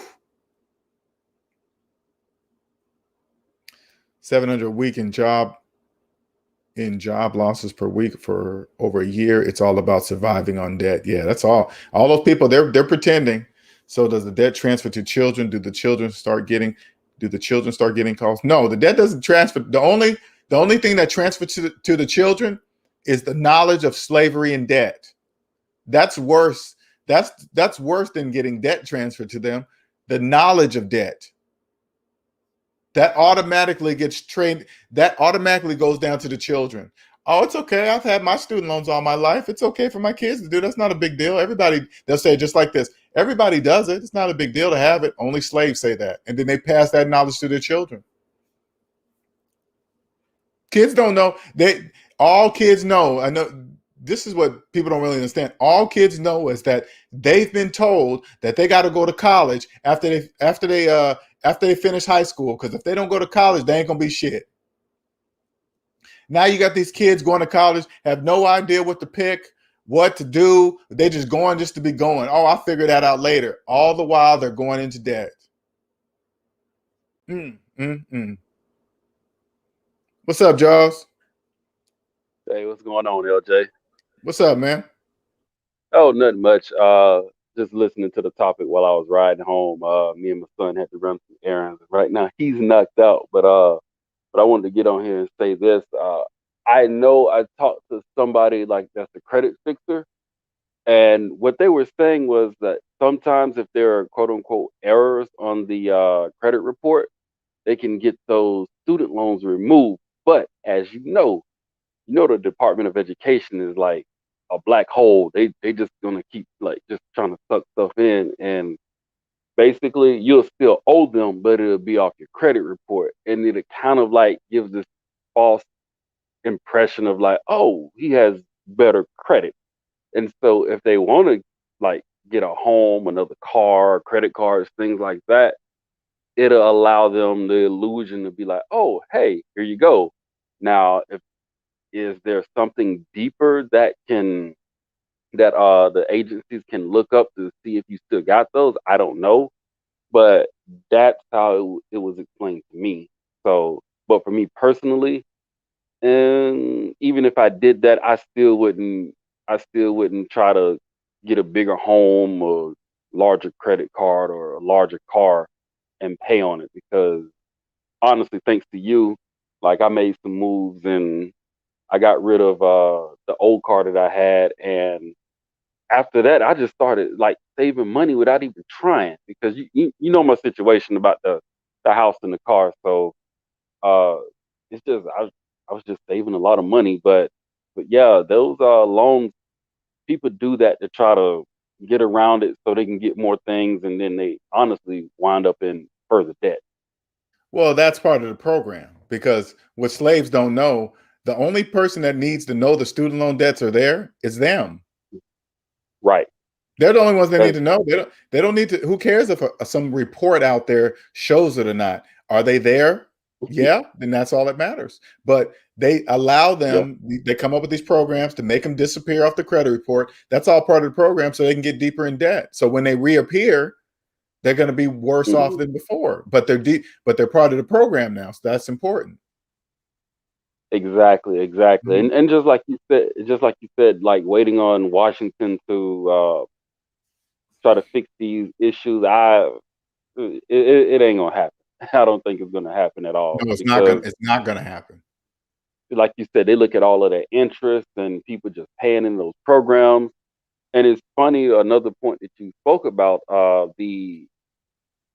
700 a week in job losses per week for over a year. It's all about surviving on debt. Yeah, that's all. All those people, they're pretending. So does the debt transfer to children? Do the children start getting calls? No, the debt doesn't transfer. The only thing that transfers to the children is the knowledge of slavery and debt. That's worse. That's worse than getting debt transferred to them. The knowledge of debt. That automatically gets trained. That automatically goes down to the children. Oh, it's okay. I've had my student loans all my life. It's okay for my kids to do. That's not a big deal. They'll say it just like this. Everybody does it. It's not a big deal to have it. Only slaves say that. And then they pass that knowledge to their children. Kids don't know. All kids know. I know this is what people don't really understand. All kids know is that they've been told that they got to go to college after they finish high school, because if they don't go to college, they ain't gonna be shit. Now you got these kids going to college, have no idea what to pick, what to do. They just going just to be going. Oh, I'll figure that out later. All the while they're going into debt. What's up, Jaws? Hey, what's going on, LJ? What's up, man? Oh, nothing much. Just listening to the topic while I was riding home. Me and my son had to run some errands. Right now, he's knocked out, but I wanted to get on here and say this. I know I talked to somebody like that's a credit fixer, and what they were saying was that sometimes if there are quote unquote errors on the credit report, they can get those student loans removed. But as you know, the Department of Education is like a black hole. They just gonna keep like just trying to suck stuff in, and basically you'll still owe them, but it'll be off your credit report, and it kind of like gives this false impression of like, oh, he has better credit. And so if they want to like get a home, another car, credit cards, things like that, it'll allow them the illusion to be like, oh, hey, here you go. Now, if is there something deeper that the agencies can look up to see if you still got those? I don't know, but that's how it was explained to me. So, but for me personally, and even if I did that, I still wouldn't try to get a bigger home or larger credit card or a larger car and pay on it, because honestly, thanks to you, like I made some moves and I got rid of the old car that I had, and after that I just started like saving money without even trying, because you know my situation about the house and the car. So uh it's just I was just saving a lot of money, but yeah, those loans, people do that to try to get around it so they can get more things, and then they honestly wind up in further debt. Well, that's part of the program because what slaves don't know, the only person that needs to know the student loan debts are there is them. Right. They're the only ones that need Because to know. They don't need to. Who cares if some report out there shows it or not? Are they there? Yeah, then that's all that matters. But they allow yeah. them. They come up with these programs to make them disappear off the credit report. That's all part of the program, so they can get deeper in debt. So when they reappear, they're going to be worse off Mhm. than before. But they're deep. But they're part of the program now, so that's important. Exactly, exactly. Mhm. And just like you said, like waiting on Washington to try to fix these issues, it ain't gonna happen. I don't think it's gonna happen at all, No, it's not going. because It's not going to happen. like you said, they look at all of the interest and people just paying in those programs. And it's funny, another point that you spoke about, the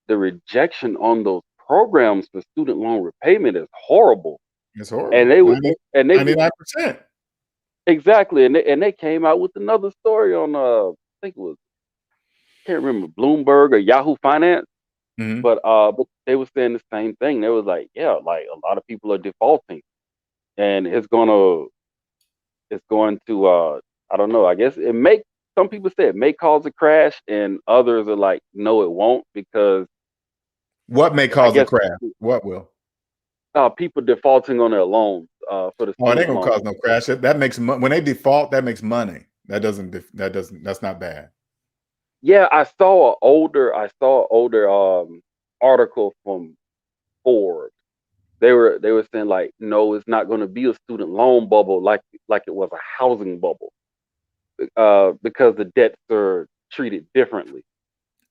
rejection on those programs for student loan repayment is horrible. It's And horrible. they would 90, and they would 99%. exactly, and they came out with another story on I think it was, can't remember, Bloomberg or Yahoo Finance, Mhm. but they were saying the same thing. They was like, yeah, like a lot of people are defaulting, and it's going to I don't know, I guess it may, some people say it may cause a crash, and others are like, no, it won't, because What may I cause a guess crash? What will? people defaulting on their loans for the Oh, it ain't student gonna loans. cause no crash. That makes when they default, that makes money. That's not bad. Yeah, I saw an older article from Forbes. They were saying like, no, it's not going to be a student loan bubble like it was a housing bubble, because the debts are treated differently.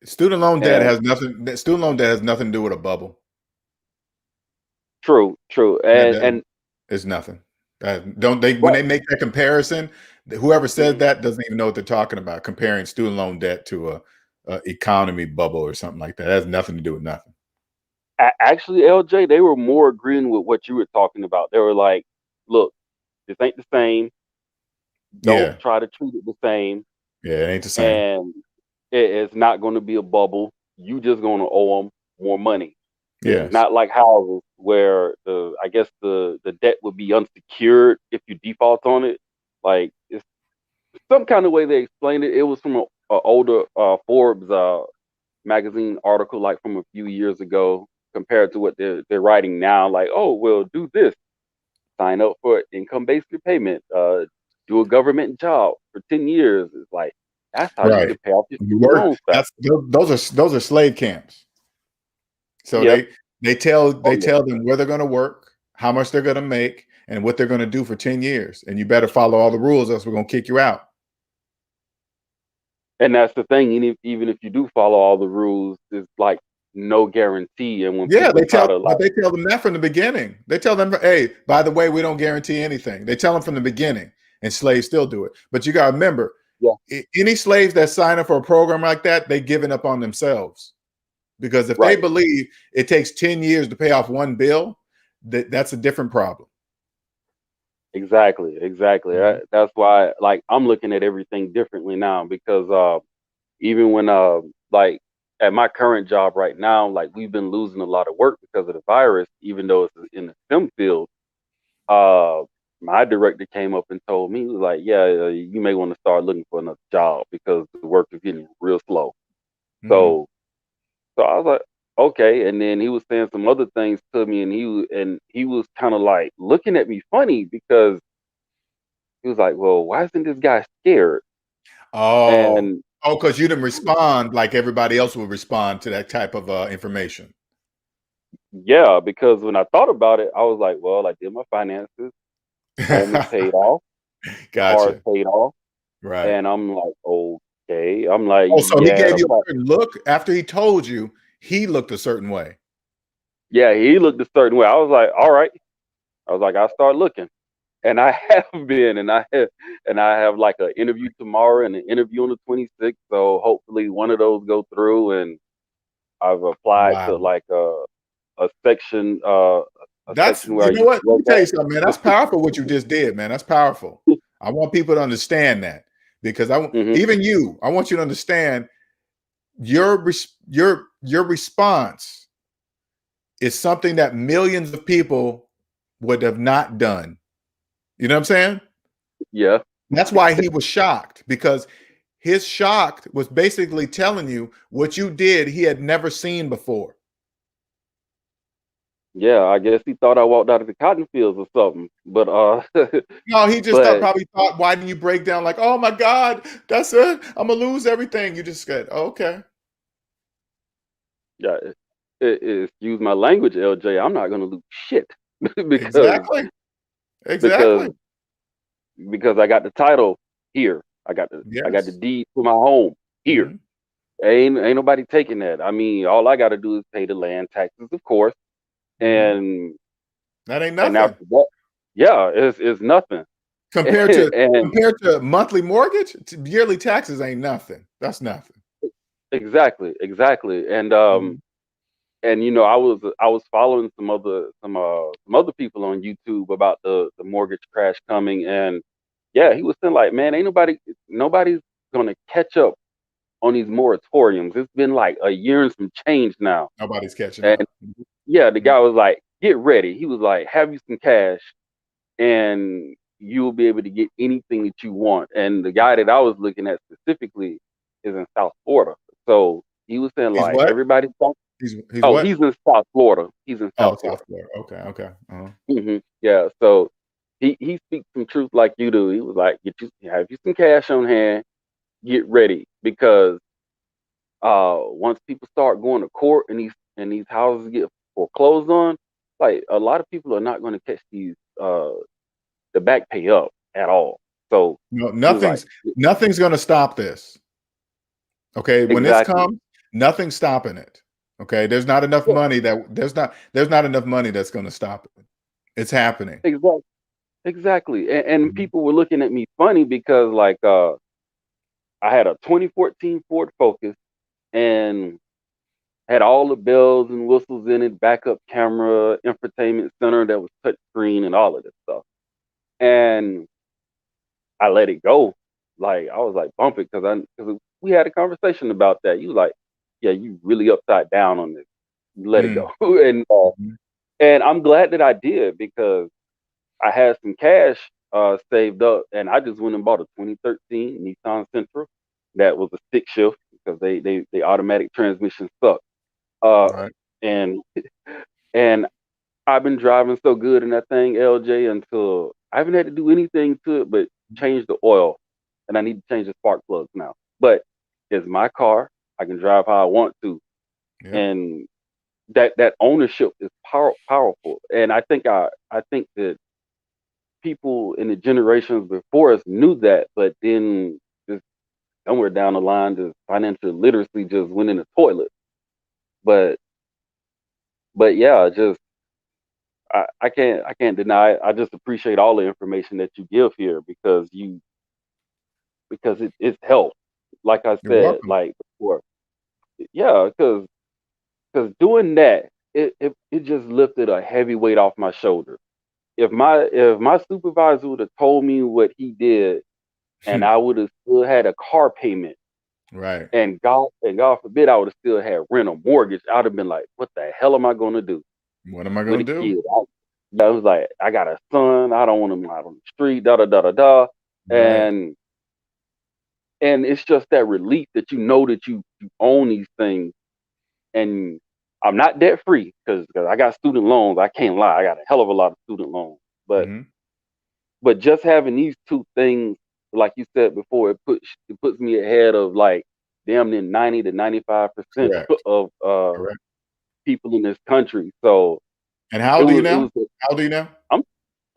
Student loan debt And has nothing. Student loan debt has nothing to do with a bubble. true, true, That and is nothing. Don't they when right. they make that comparison? Whoever says Mhm. that doesn't even know what they're talking about. Comparing student loan debt to a economy bubble or something like that. That has nothing to do with nothing. Actually, LJ, they were more agreeing with what you were talking about. They were like, look, this ain't the same. Don't Yeah, try to treat it the same, yeah, it ain't the same. and it's not going to be a bubble. You just going to owe them more money. This is Yes, not like houses where I guess the debt would be unsecured if you default on it. Like, it's some kind of way they explained it. It was from a older Forbes magazine article, like from a few years ago, compared to what they're writing now. Like, oh, well, do this, sign up for income based repayment, do a government job for 10 years. It's like that's how you right. can pay off your You student work. loans fast. Those are slave camps. So Yep. they Oh yeah. tell them where they're going to work, how much they're going to make, and what they're going to do for 10 years. And you better follow all the rules, else we're going to kick you out. And that's the thing. Even if you do follow all the rules, it's like no guarantee. And when Yeah, people try to but like, they tell them that from the beginning. They tell them, hey, by the way, we don't guarantee anything. They tell them from the beginning, and slaves still do it. But you got to remember, yeah, any slaves that sign up for a program like that, they giving up on themselves. Because if they right, believe it takes 10 years to pay off one bill, that's a different problem. exactly, exactly. Mhm. That's why, like, I'm looking at everything differently now because even when like at my current job right now, like we've been losing a lot of work because of the virus, even though it's in the STEM field. Uh, my director came up and told me, he was like, "Yeah, you may want to start looking for another job because the work is getting real slow." Mhm. So, so I was like, "Okay." And then he was saying some other things to me, and he was kind of like looking at me funny because he was like, "Well, why isn't this guy scared?" Oh. And Oh, because you didn't respond like everybody else would respond to that type of information. yeah, because when I thought about it, I was like, "Well, I did my finances, home is paid off, car is Gotcha. paid off," Right. and I'm like, "Okay." I'm like, Oh, so he "Yeah." gave you I'm like, a certain look after he told you he looked a certain way. "Yeah." He looked a certain way. I was like, "All right." I was like, "I'll start looking." And I have been, and I have like an interview tomorrow and an interview on the 26th. So hopefully one of those go through, and I've applied to Wow. like a section a That's, section where I you know used to what? Let work me tell you something, man. That's at. powerful what you just did, man. That's powerful. I want people to understand that because Hmm. even you, I want you to understand your response is something that millions of people would have not done. You know what I'm saying? Yeah, That's why he was shocked because his shock was basically telling you what you did he had never seen before. yeah. I guess he thought I walked out of the cotton fields or something. But No, he just thought but probably thought, why didn't you break down like, oh my God, that's it. I'm gonna lose everything. You just said, okay. yeah, excuse my language, LJ. I'm not gonna lose shit because Exactly. because Exactly. because I got the title here. I got the Yes. deed to my home here. Mhm. Ain't nobody taking that. I mean, all I got to do is pay the land taxes, of course, Mhm. and That ain't and nothing after that, yeah, it's nothing. compared to And monthly mortgage. Yearly taxes ain't nothing. That's nothing. exactly, exactly. Mhm. And I was following some other people on YouTube about the mortgage crash coming, and yeah, he was saying like, man, ain't nobody's gonna catch up on these moratoriums. It's been like a year and some change now. Nobody's catching And up. yeah, the Mhm. guy was like, get ready. He was like, have you some cash and you'll be able to get anything that you want. And the guy that I was looking at specifically is in South Florida. So he was saying He's like what? everybody's He's oh, what? he's in South Florida. He's in South Oh, South Florida. Florida. Okay. Okay. Uh-huh. Yeah. So he speaks some truth like you do. He was like, have you some cash on hand, get ready because once people start going to court and these houses get foreclosed on, like a lot of people are not going to catch these the back pay up at all. So No, he was like, nothing's gonna stop this. Okay. When this exactly, comes, nothing's stopping it. Okay. yeah, There's not enough money that's gonna stop it. It's happening. exactly, exactly. And Mhm. people were looking at me funny because like I had a 2014 Ford Focus and had all the bells and whistles in it, backup camera, infotainment center that was touch screen and all of this stuff. And I let it go. Like I was like, bump it, because we had a conversation about that. You was like, yeah, you really upside down on this. You let it Mm. go, Mhm. and I'm glad that I did because I had some cash saved up, and I just went and bought a 2013 Nissan Sentra that was a stick shift because they automatic transmission suck. Uh, Right. and and I've been driving so good in that thing, LJ, until I haven't had to do anything to it but change the oil, and I need to change the spark plugs now. But it's my car; I can drive how I want to, Yep. and that ownership is powerful. And I think that people in the generations before us knew that, but then just somewhere down the line, just financial literacy just went in the toilet. But yeah, just I can't deny it. I just appreciate all the information that you give here because it's helped. Like I You're said, welcome. like before, yeah, because doing that, it just lifted a heavy weight off my shoulder. if my supervisor would have told me what he did, and I would have still had a car payment, Right. and God forbid I would have still had rent or mortgage, I'd have been like, what the hell am I gonna do What am I with gonna a do? kid? I was like, I got a son, I don't want him out on the street, da da da da da. Right. And it's just that relief that that you own these things. And I'm not debt free because I got student loans. I can't lie, I got a hell of a lot of student loans. But Hmm. just having these two things, like you said before, it puts me ahead of like damn near 90 to 95% Correct. of Correct. people in this country. So And how it old are you was it now? was. How old are you now? I'm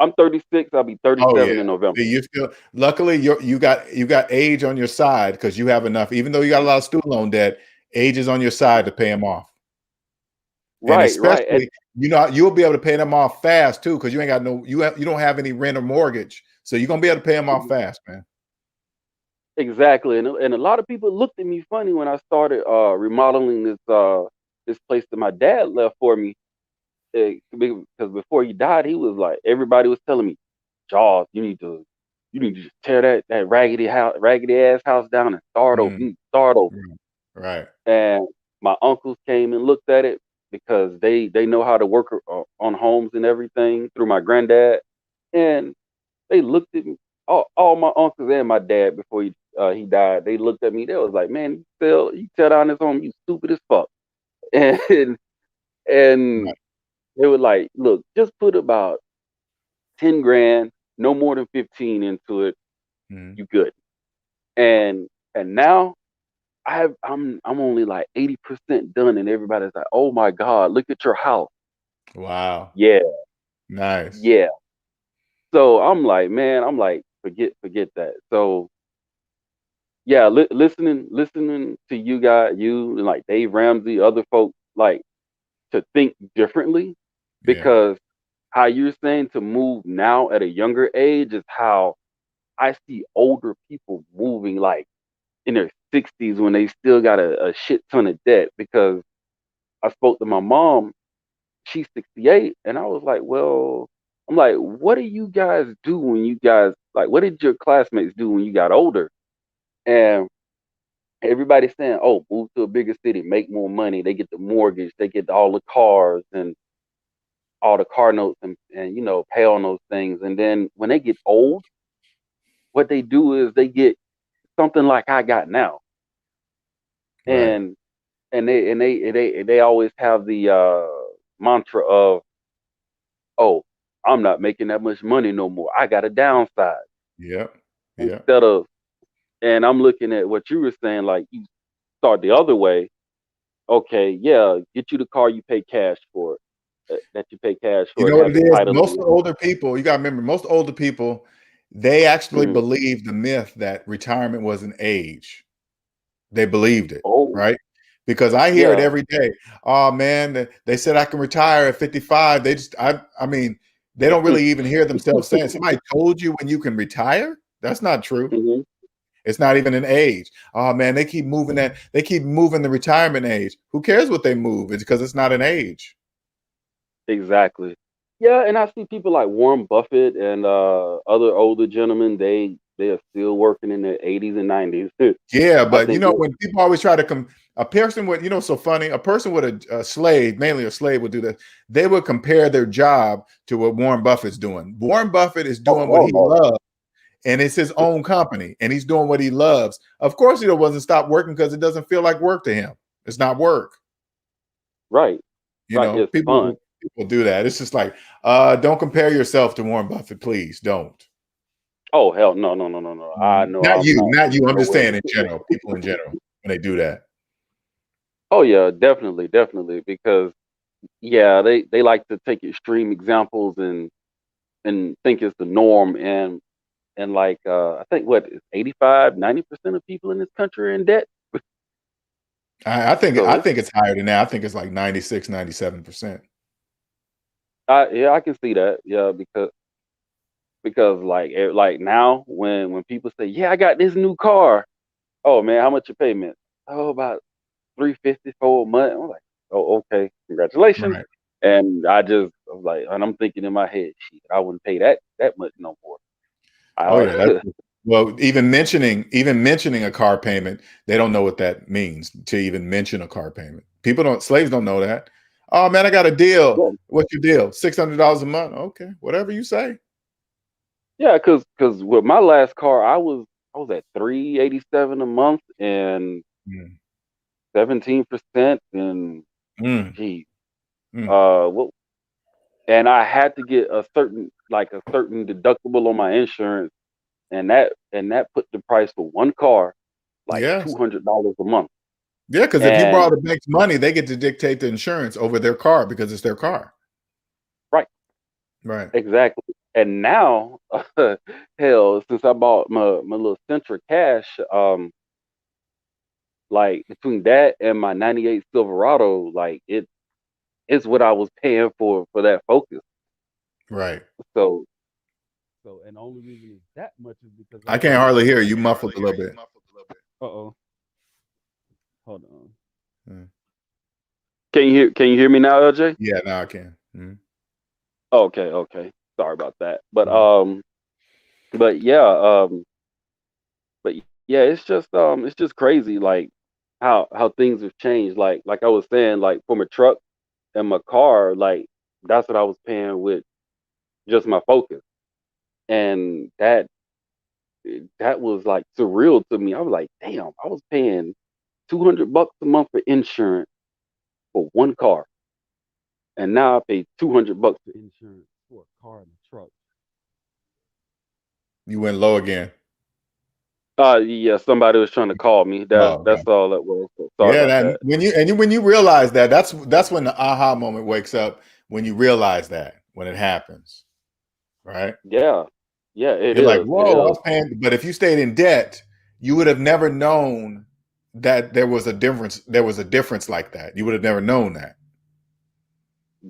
I'm 36. I'll be Oh 37 yeah. in November. See, you still luckily you got age on your side because you have enough, even though you got a lot of student loan debt, age is on your side to pay them off. And Right, right, and especially, you'll be able to pay them off fast too, because you ain't got no you don't have any rent or mortgage. So you're gonna be able to pay them off fast, man. exactly. And a lot of people looked at me funny when I started remodeling this place that my dad left for me. Because before he died, he was like, everybody was telling me, Jaws, you need to just tear that raggedy ass house down and start over. You Mm, need to start over. mm, right. And my uncles came and looked at it because they know how to work on homes and everything through my granddad. And they looked at me, all my uncles and my dad before he died. They looked at me. They was like, "Man, you tear down this home, you stupid as fuck." And and Right. they were like, "Look, just put about 10 grand, no more than 15 into it. Mhm. You good." And now I'm only like 80% done, and everybody's like, "Oh my God, look at your house." Wow. Yeah, Nice. yeah. So I'm like, man, forget that. So yeah, listening to you guys, you and like Dave Ramsey, other folks, like to think differently, Yeah. because how you're saying to move now at a younger age is how I see older people moving like in their 60s when they still got a shit ton of debt. Because I spoke to my mom, she's 68, and I was like, well, I'm like, what do you guys do when you guys like, what did your classmates do when you got older? And everybody's saying, oh, move to a bigger city, make more money. They get the mortgage, they get all the cars and all the car notes, and pay on those things. And then when they get old, what they do is they get something like I got now. Right. And they always have the mantra of, oh, I'm not making that much money no more. I got a downside. Yep. Yep. Instead of, and I'm looking at what you were saying, like you start the other way. Okay, yeah, get you the car you pay cash for, that you pay cash You for know and what have it the is? title in Most your name. older people, you got to remember, most older people, they actually Hmm. believe the myth that retirement was an age. They believed it, Oh, right? Because I hear it yeah. every day. Oh man, they said I can retire at 55. I mean, they don't really even hear themselves saying, somebody told you when you can retire? That's not true. Hmm. It's not even an age. Oh man, they keep moving the retirement age. Who cares what they move? It's because it's not an age. Exactly. Yeah, and I see people like Warren Buffett and other older gentlemen. They are still working in their 80s and 90s. Yeah, I but think when people always try to come, a person with, so funny, a person with a slave, mainly a slave, would do that. They would compare their job to what Warren Buffett's doing. Warren Buffett is oh doing what hell he no. loves, and it's his own company, and he's doing what he loves. Of course, he doesn't stop working because it doesn't feel like work to him. It's not work. Right. Right. It's fun. People do that. It's just like, don't compare yourself to Warren Buffett, please. Don't. Oh hell no, no, no, no, no. I know Not I'm you, not. not you. I'm No just way. saying in general, people in general, when they do that. Oh yeah, definitely, definitely. Because yeah, they like to take extreme examples and think it's the norm. And like I think what is 85, 90% of people in this country are in debt. I So think it's higher than that. I think it's like 96, 97%. yeah, I can see that. Yeah, because like like now when people say, yeah, I got this new car. Oh man, how much your payment? Oh, about 350 for a month. I'm like, oh, okay, congratulations. Right. And I just, I was like, and I'm thinking in my head, shit, I wouldn't pay that much no more. Oh yeah, that's I, well. Even mentioning a car payment, they don't know what that means to even mention a car payment. Slaves don't know that. Oh man, I got a deal. yeah, What's your deal? $600 a month. Okay, whatever you say. yeah, because with my last car, I was at 387 a month and Mm, 17% and mm, gee, mm. what? And I had to get a certain deductible on my insurance, and that put the price for one car like Yes, $200 a month. yeah. Because if you borrow And the bank's money, they get to dictate the insurance over their car because it's their car. right, Right. exactly. And now, hell, since I bought my little Centra Cash, like between that and my '98 Silverado, like it's what I was paying for that Focus. Right. So and the only reason it's that much is because I I can't noticed. hardly hear you. You muffled a little bit. Uh oh, hold on. Mm. Can you hear me now, LJ? Yeah, now I can. Mhm. Okay, okay. Sorry about that. But Mhm. yeah, but yeah, it's just crazy like how things have changed. Like I was saying, like for my truck and my car, like that's what I was paying with just my Focus. And that was like surreal to me. I was like, damn, I was paying $200 a month for insurance for one car. And now I pay $200 for insurance for a car and a truck. You went low again. Yeah, somebody was trying to call me. That Oh, that's okay. all that was. So sorry Yeah, about that that. when you realize that, that's when the aha moment wakes up, when you realize that, when it happens, right? Yeah. Yeah, it You're like, is. It whoa, I is. was paying, but if you stayed in debt, you would have never known that there was a difference. There was a difference like that. You would have never known that.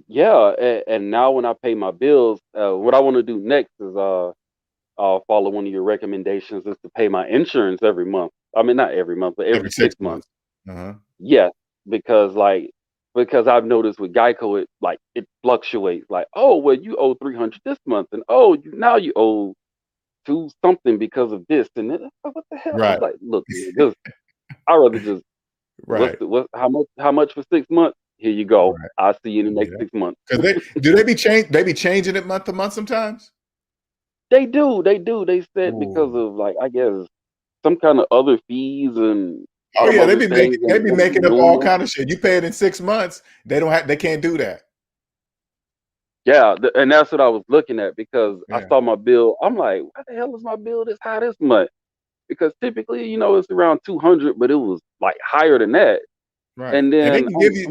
Yeah, and now when I pay my bills, what I want to do next is I'll follow one of your recommendations is to pay my insurance every month. I mean, not every month, but Every every six 6 months. months. Uh-huh. Yes, because because I've noticed with Geico it fluctuates. Like, oh well, you owe 300 this month, and oh now you owe two something because of this, and then what the hell? I was Right. like, look, man, just I rather just Right. how much for 6 months? Here you go. Right. I'll see you in the next Yeah. 6 months. Because they be changing it month to month sometimes. They do. They said because Ooh. of like I guess some kind of other fees and Oh some yeah, other things they ain't be gonna be making up all normal. kind of shit. You pay it in 6 months, they can't do that. Yeah, and that's what I was looking at because I Yeah. saw my bill. I'm like, why the hell is my bill this high this month? Because typically, it's around 200, but it was like higher than that. Right. And And then I'm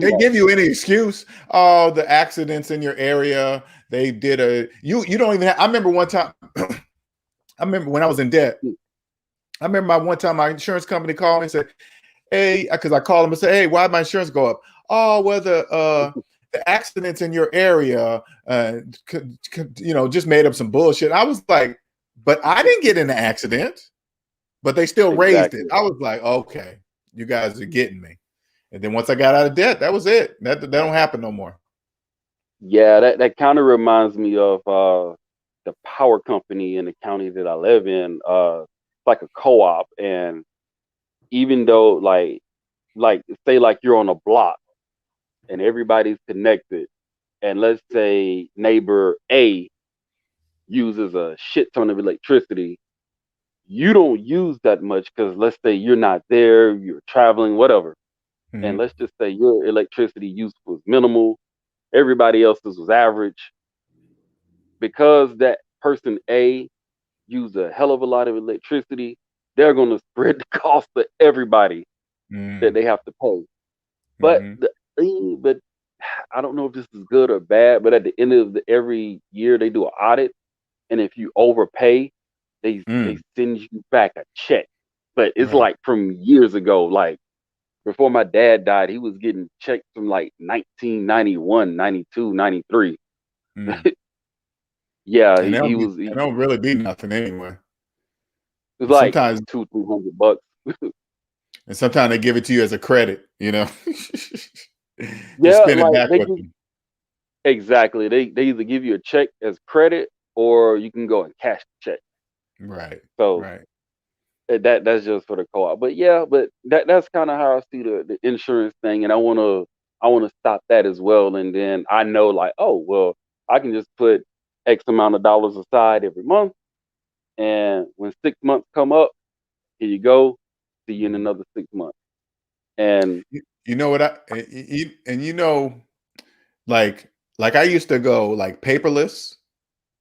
they like, give you any excuse. Oh, the accidents in your area. They did you don't even I remember one time I remember when I was in debt. "Hmm, I remember one time my insurance company called me and said, "Hey," because I called them and said, "Hey, why did my insurance go up?" Oh, well, the accidents in your area, just made up some bullshit. I was like, but I didn't get in the accident, but they still raised it. exactly. I was like, okay, you guys are getting me. And then once I got out of debt, that was it. That don't happen no more. Yeah, that kind of reminds me of the power company in the county that I live in. It's like a co-op, and even though like say like you're on a block and everybody's connected, and let's say neighbor A uses a shit ton of electricity, you don't use that much because let's say you're not there, you're traveling, whatever. And Mhm. let's just say your electricity use was minimal, everybody else's was average. Because that person A used a hell of a lot of electricity, they're going to spread the cost to everybody that Mhm. they have to pay. But Mhm. the thing, but I don't know if this is good or bad. But at the end of every year, they do an audit, and if you overpay, they Mm. send you back a check. But it's Right. like from years ago, like before my dad died, he was getting checks from like 1991, 92, 93. Mm. Yeah, And he they don't really be nothing anyway. was And like sometimes $200-300. they give it to you as a credit, you Yeah, spend it like back they with give them. exactly. They either give you a check as credit or you can go and cash the check. Right. So Right. that's just for the co-op. But yeah, but that's kind of how I see the insurance thing, and I wanna stop that as well. And then I know like, oh well, I can just put X amount of dollars aside every month, and when 6 months come up, here you go. See you in Mhm. another 6 months. And You know what and like I used to go like paperless.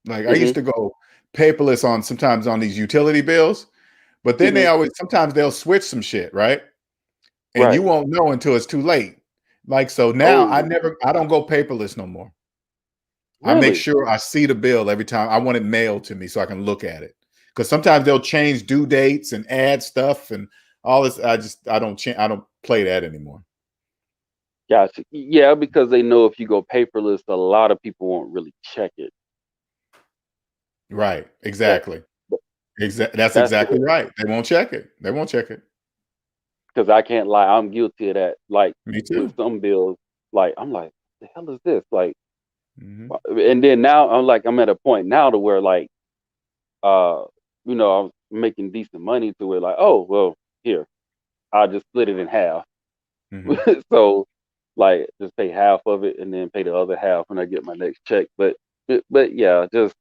Like I hmm used to go paperless on sometimes on these utility bills, but then hmm sometimes they'll switch some shit, right? And you right. won't know until it's too late. Like so now Oh, I don't go paperless no more. I make really? sure I see the bill every time. I want it mailed to me so I can look at it. Because sometimes they'll change due dates and add stuff and all this. I don't play that anymore. Gotcha. Yeah, because they know if you go paperless, a lot of people won't really check it. Right. That Exactly. That's that's the exactly way. right. They won't check it. They won't check it. Because I can't lie, I'm guilty of that. Like Me with too. some bills, like I'm like, the hell is this? Like, Hmm. and then now I'm at a point now to where like, uh, I'm making decent money to where like, oh well, here I'll just split it in half. Hmm. So like, just pay half of it and then pay the other half when I get my next check. But yeah, just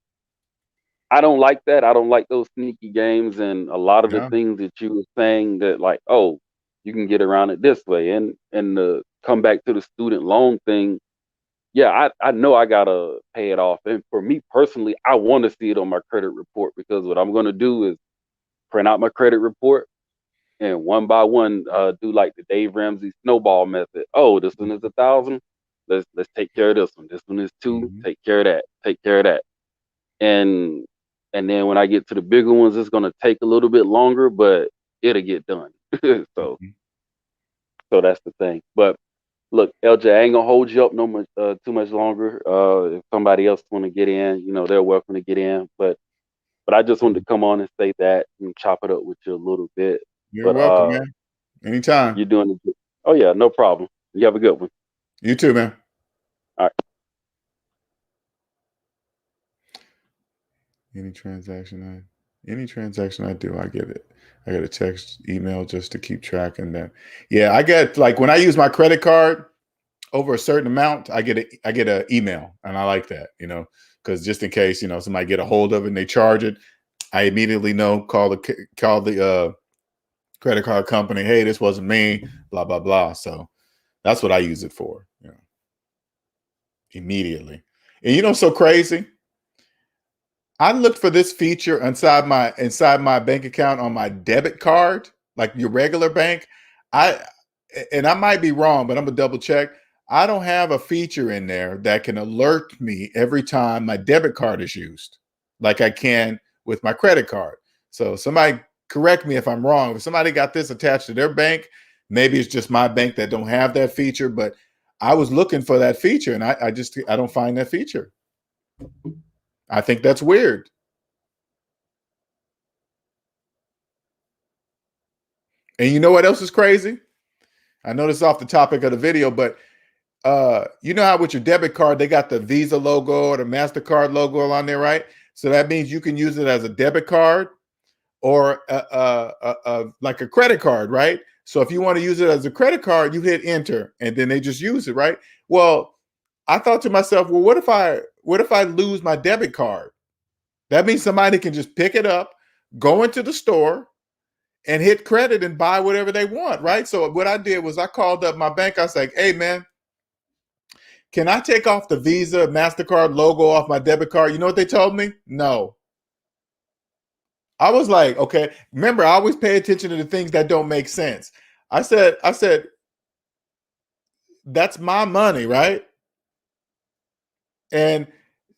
I don't like that. I don't like those sneaky games and a lot of the No. things that you were saying that like, oh, you can get around it this way. And the come back to the student loan thing, yeah, I know I gotta pay it off. And for me personally, I want to see it on my credit report because what I'm gonna do is print out my credit report and one by one do like the Dave Ramsey snowball method. Oh, this one is 1,000. Let's take care of this one. This one is two. Hmm. Take care of that. Take care of that. and and then when I get to the bigger ones, it's gonna take a little bit longer, but it'll get done. so Hmm. so that's the thing. But look, LJ, I ain't gonna hold you up no much too much longer. If somebody else want to get in, they're welcome to get in. But I just wanted to come on and say that and chop it up with you a little bit. You're But welcome, man. Anytime. you're doing it. Oh yeah, no problem. You have a good one. You too, man. All right. Any any transaction I do, I get it. I get a text, email just to keep track, and then yeah, I get like when I use my credit card over a certain amount, I get a email, and I like that, because just in case somebody get a hold of it and they charge it, I immediately know call the credit card company. Hey, this wasn't me. Blah blah blah. So that's what I use it for. Immediately. And so crazy. I looked for this feature inside my bank account on my debit card, like your regular bank. I and I might be wrong, but I'm gonna double check. I don't have a feature in there that can alert me every time my debit card is used, like I can with my credit card. So somebody correct me if I'm wrong. If somebody got this attached to their bank, maybe it's just my bank that don't have that feature. But I was looking for that feature, and I don't find that feature. I think that's weird. And you know what else is crazy? I know this is off the topic of the video, but you know how with your debit card they got the Visa logo or the MasterCard logo on there, right? So that means you can use it as a debit card or like a credit card, right? So if you want to use it as a credit card, you hit enter, and then they just use it, right? Well, I thought to myself, well, what if I lose my debit card? That means somebody can just pick it up, go into the store, and hit credit and buy whatever they want, right? So what I did was I called up my bank. I was like, hey, man, can I take off the Visa, MasterCard logo off my debit card? You know what they told me? No. I was like, okay, remember, I always pay attention to the things that don't make sense. I said, that's my money, right? And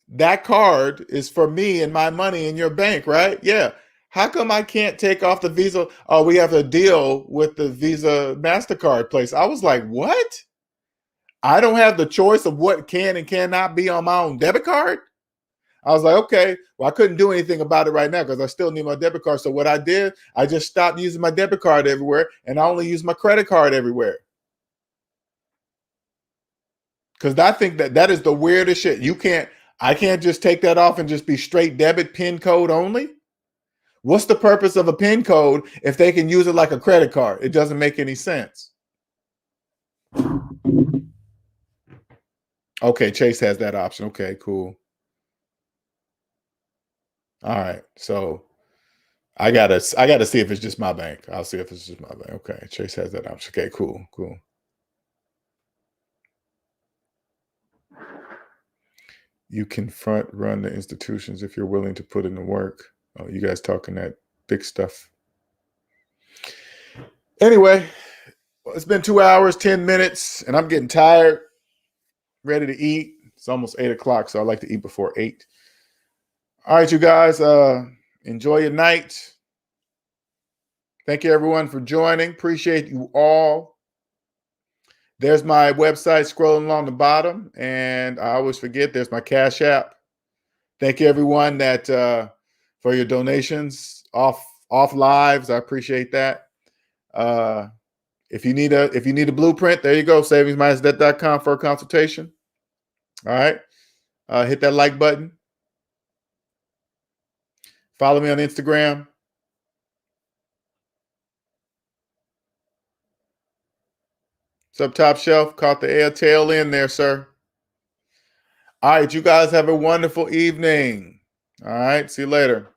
that card is for me and my money in your bank, right? Yeah. How come I can't take off the Visa? Oh, we have a deal with the Visa MasterCard place. I was like, what? I don't have the choice of what can and cannot be on my own debit card? I was like, okay, well, I couldn't do anything about it right now because I still need my debit card. So what I did, I just stopped using my debit card everywhere and I only use my credit card everywhere. Because I think that is the weirdest shit. I can't just take that off and just be straight debit PIN code only. What's the purpose of a PIN code if they can use it like a credit card? It doesn't make any sense. Okay, Chase has that option. Okay, cool. All right, so I gotta see if it's just my bank. I'll see if it's just my bank. Okay, Chase has that option. Okay, cool. You can front run the institutions if you're willing to put in the work. Oh, you guys talking that big stuff. Anyway, it's been 2 hours, 10 minutes, and I'm getting tired, ready to eat. It's almost 8 o'clock, so I like to eat before 8. All right, you guys, enjoy your night. Thank you, everyone, for joining. Appreciate you all. There's my website scrolling along the bottom, and I always forget, there's my Cash App. Thank you, everyone, that for your donations off lives. I appreciate that. If you need a blueprint, there you go. SavingsMinusDebt.com for a consultation. All right. Hit that like button. Follow me on Instagram. What's up, Top Shelf? Caught the air tail end there, sir. All right, you guys have a wonderful evening. All right, see you later.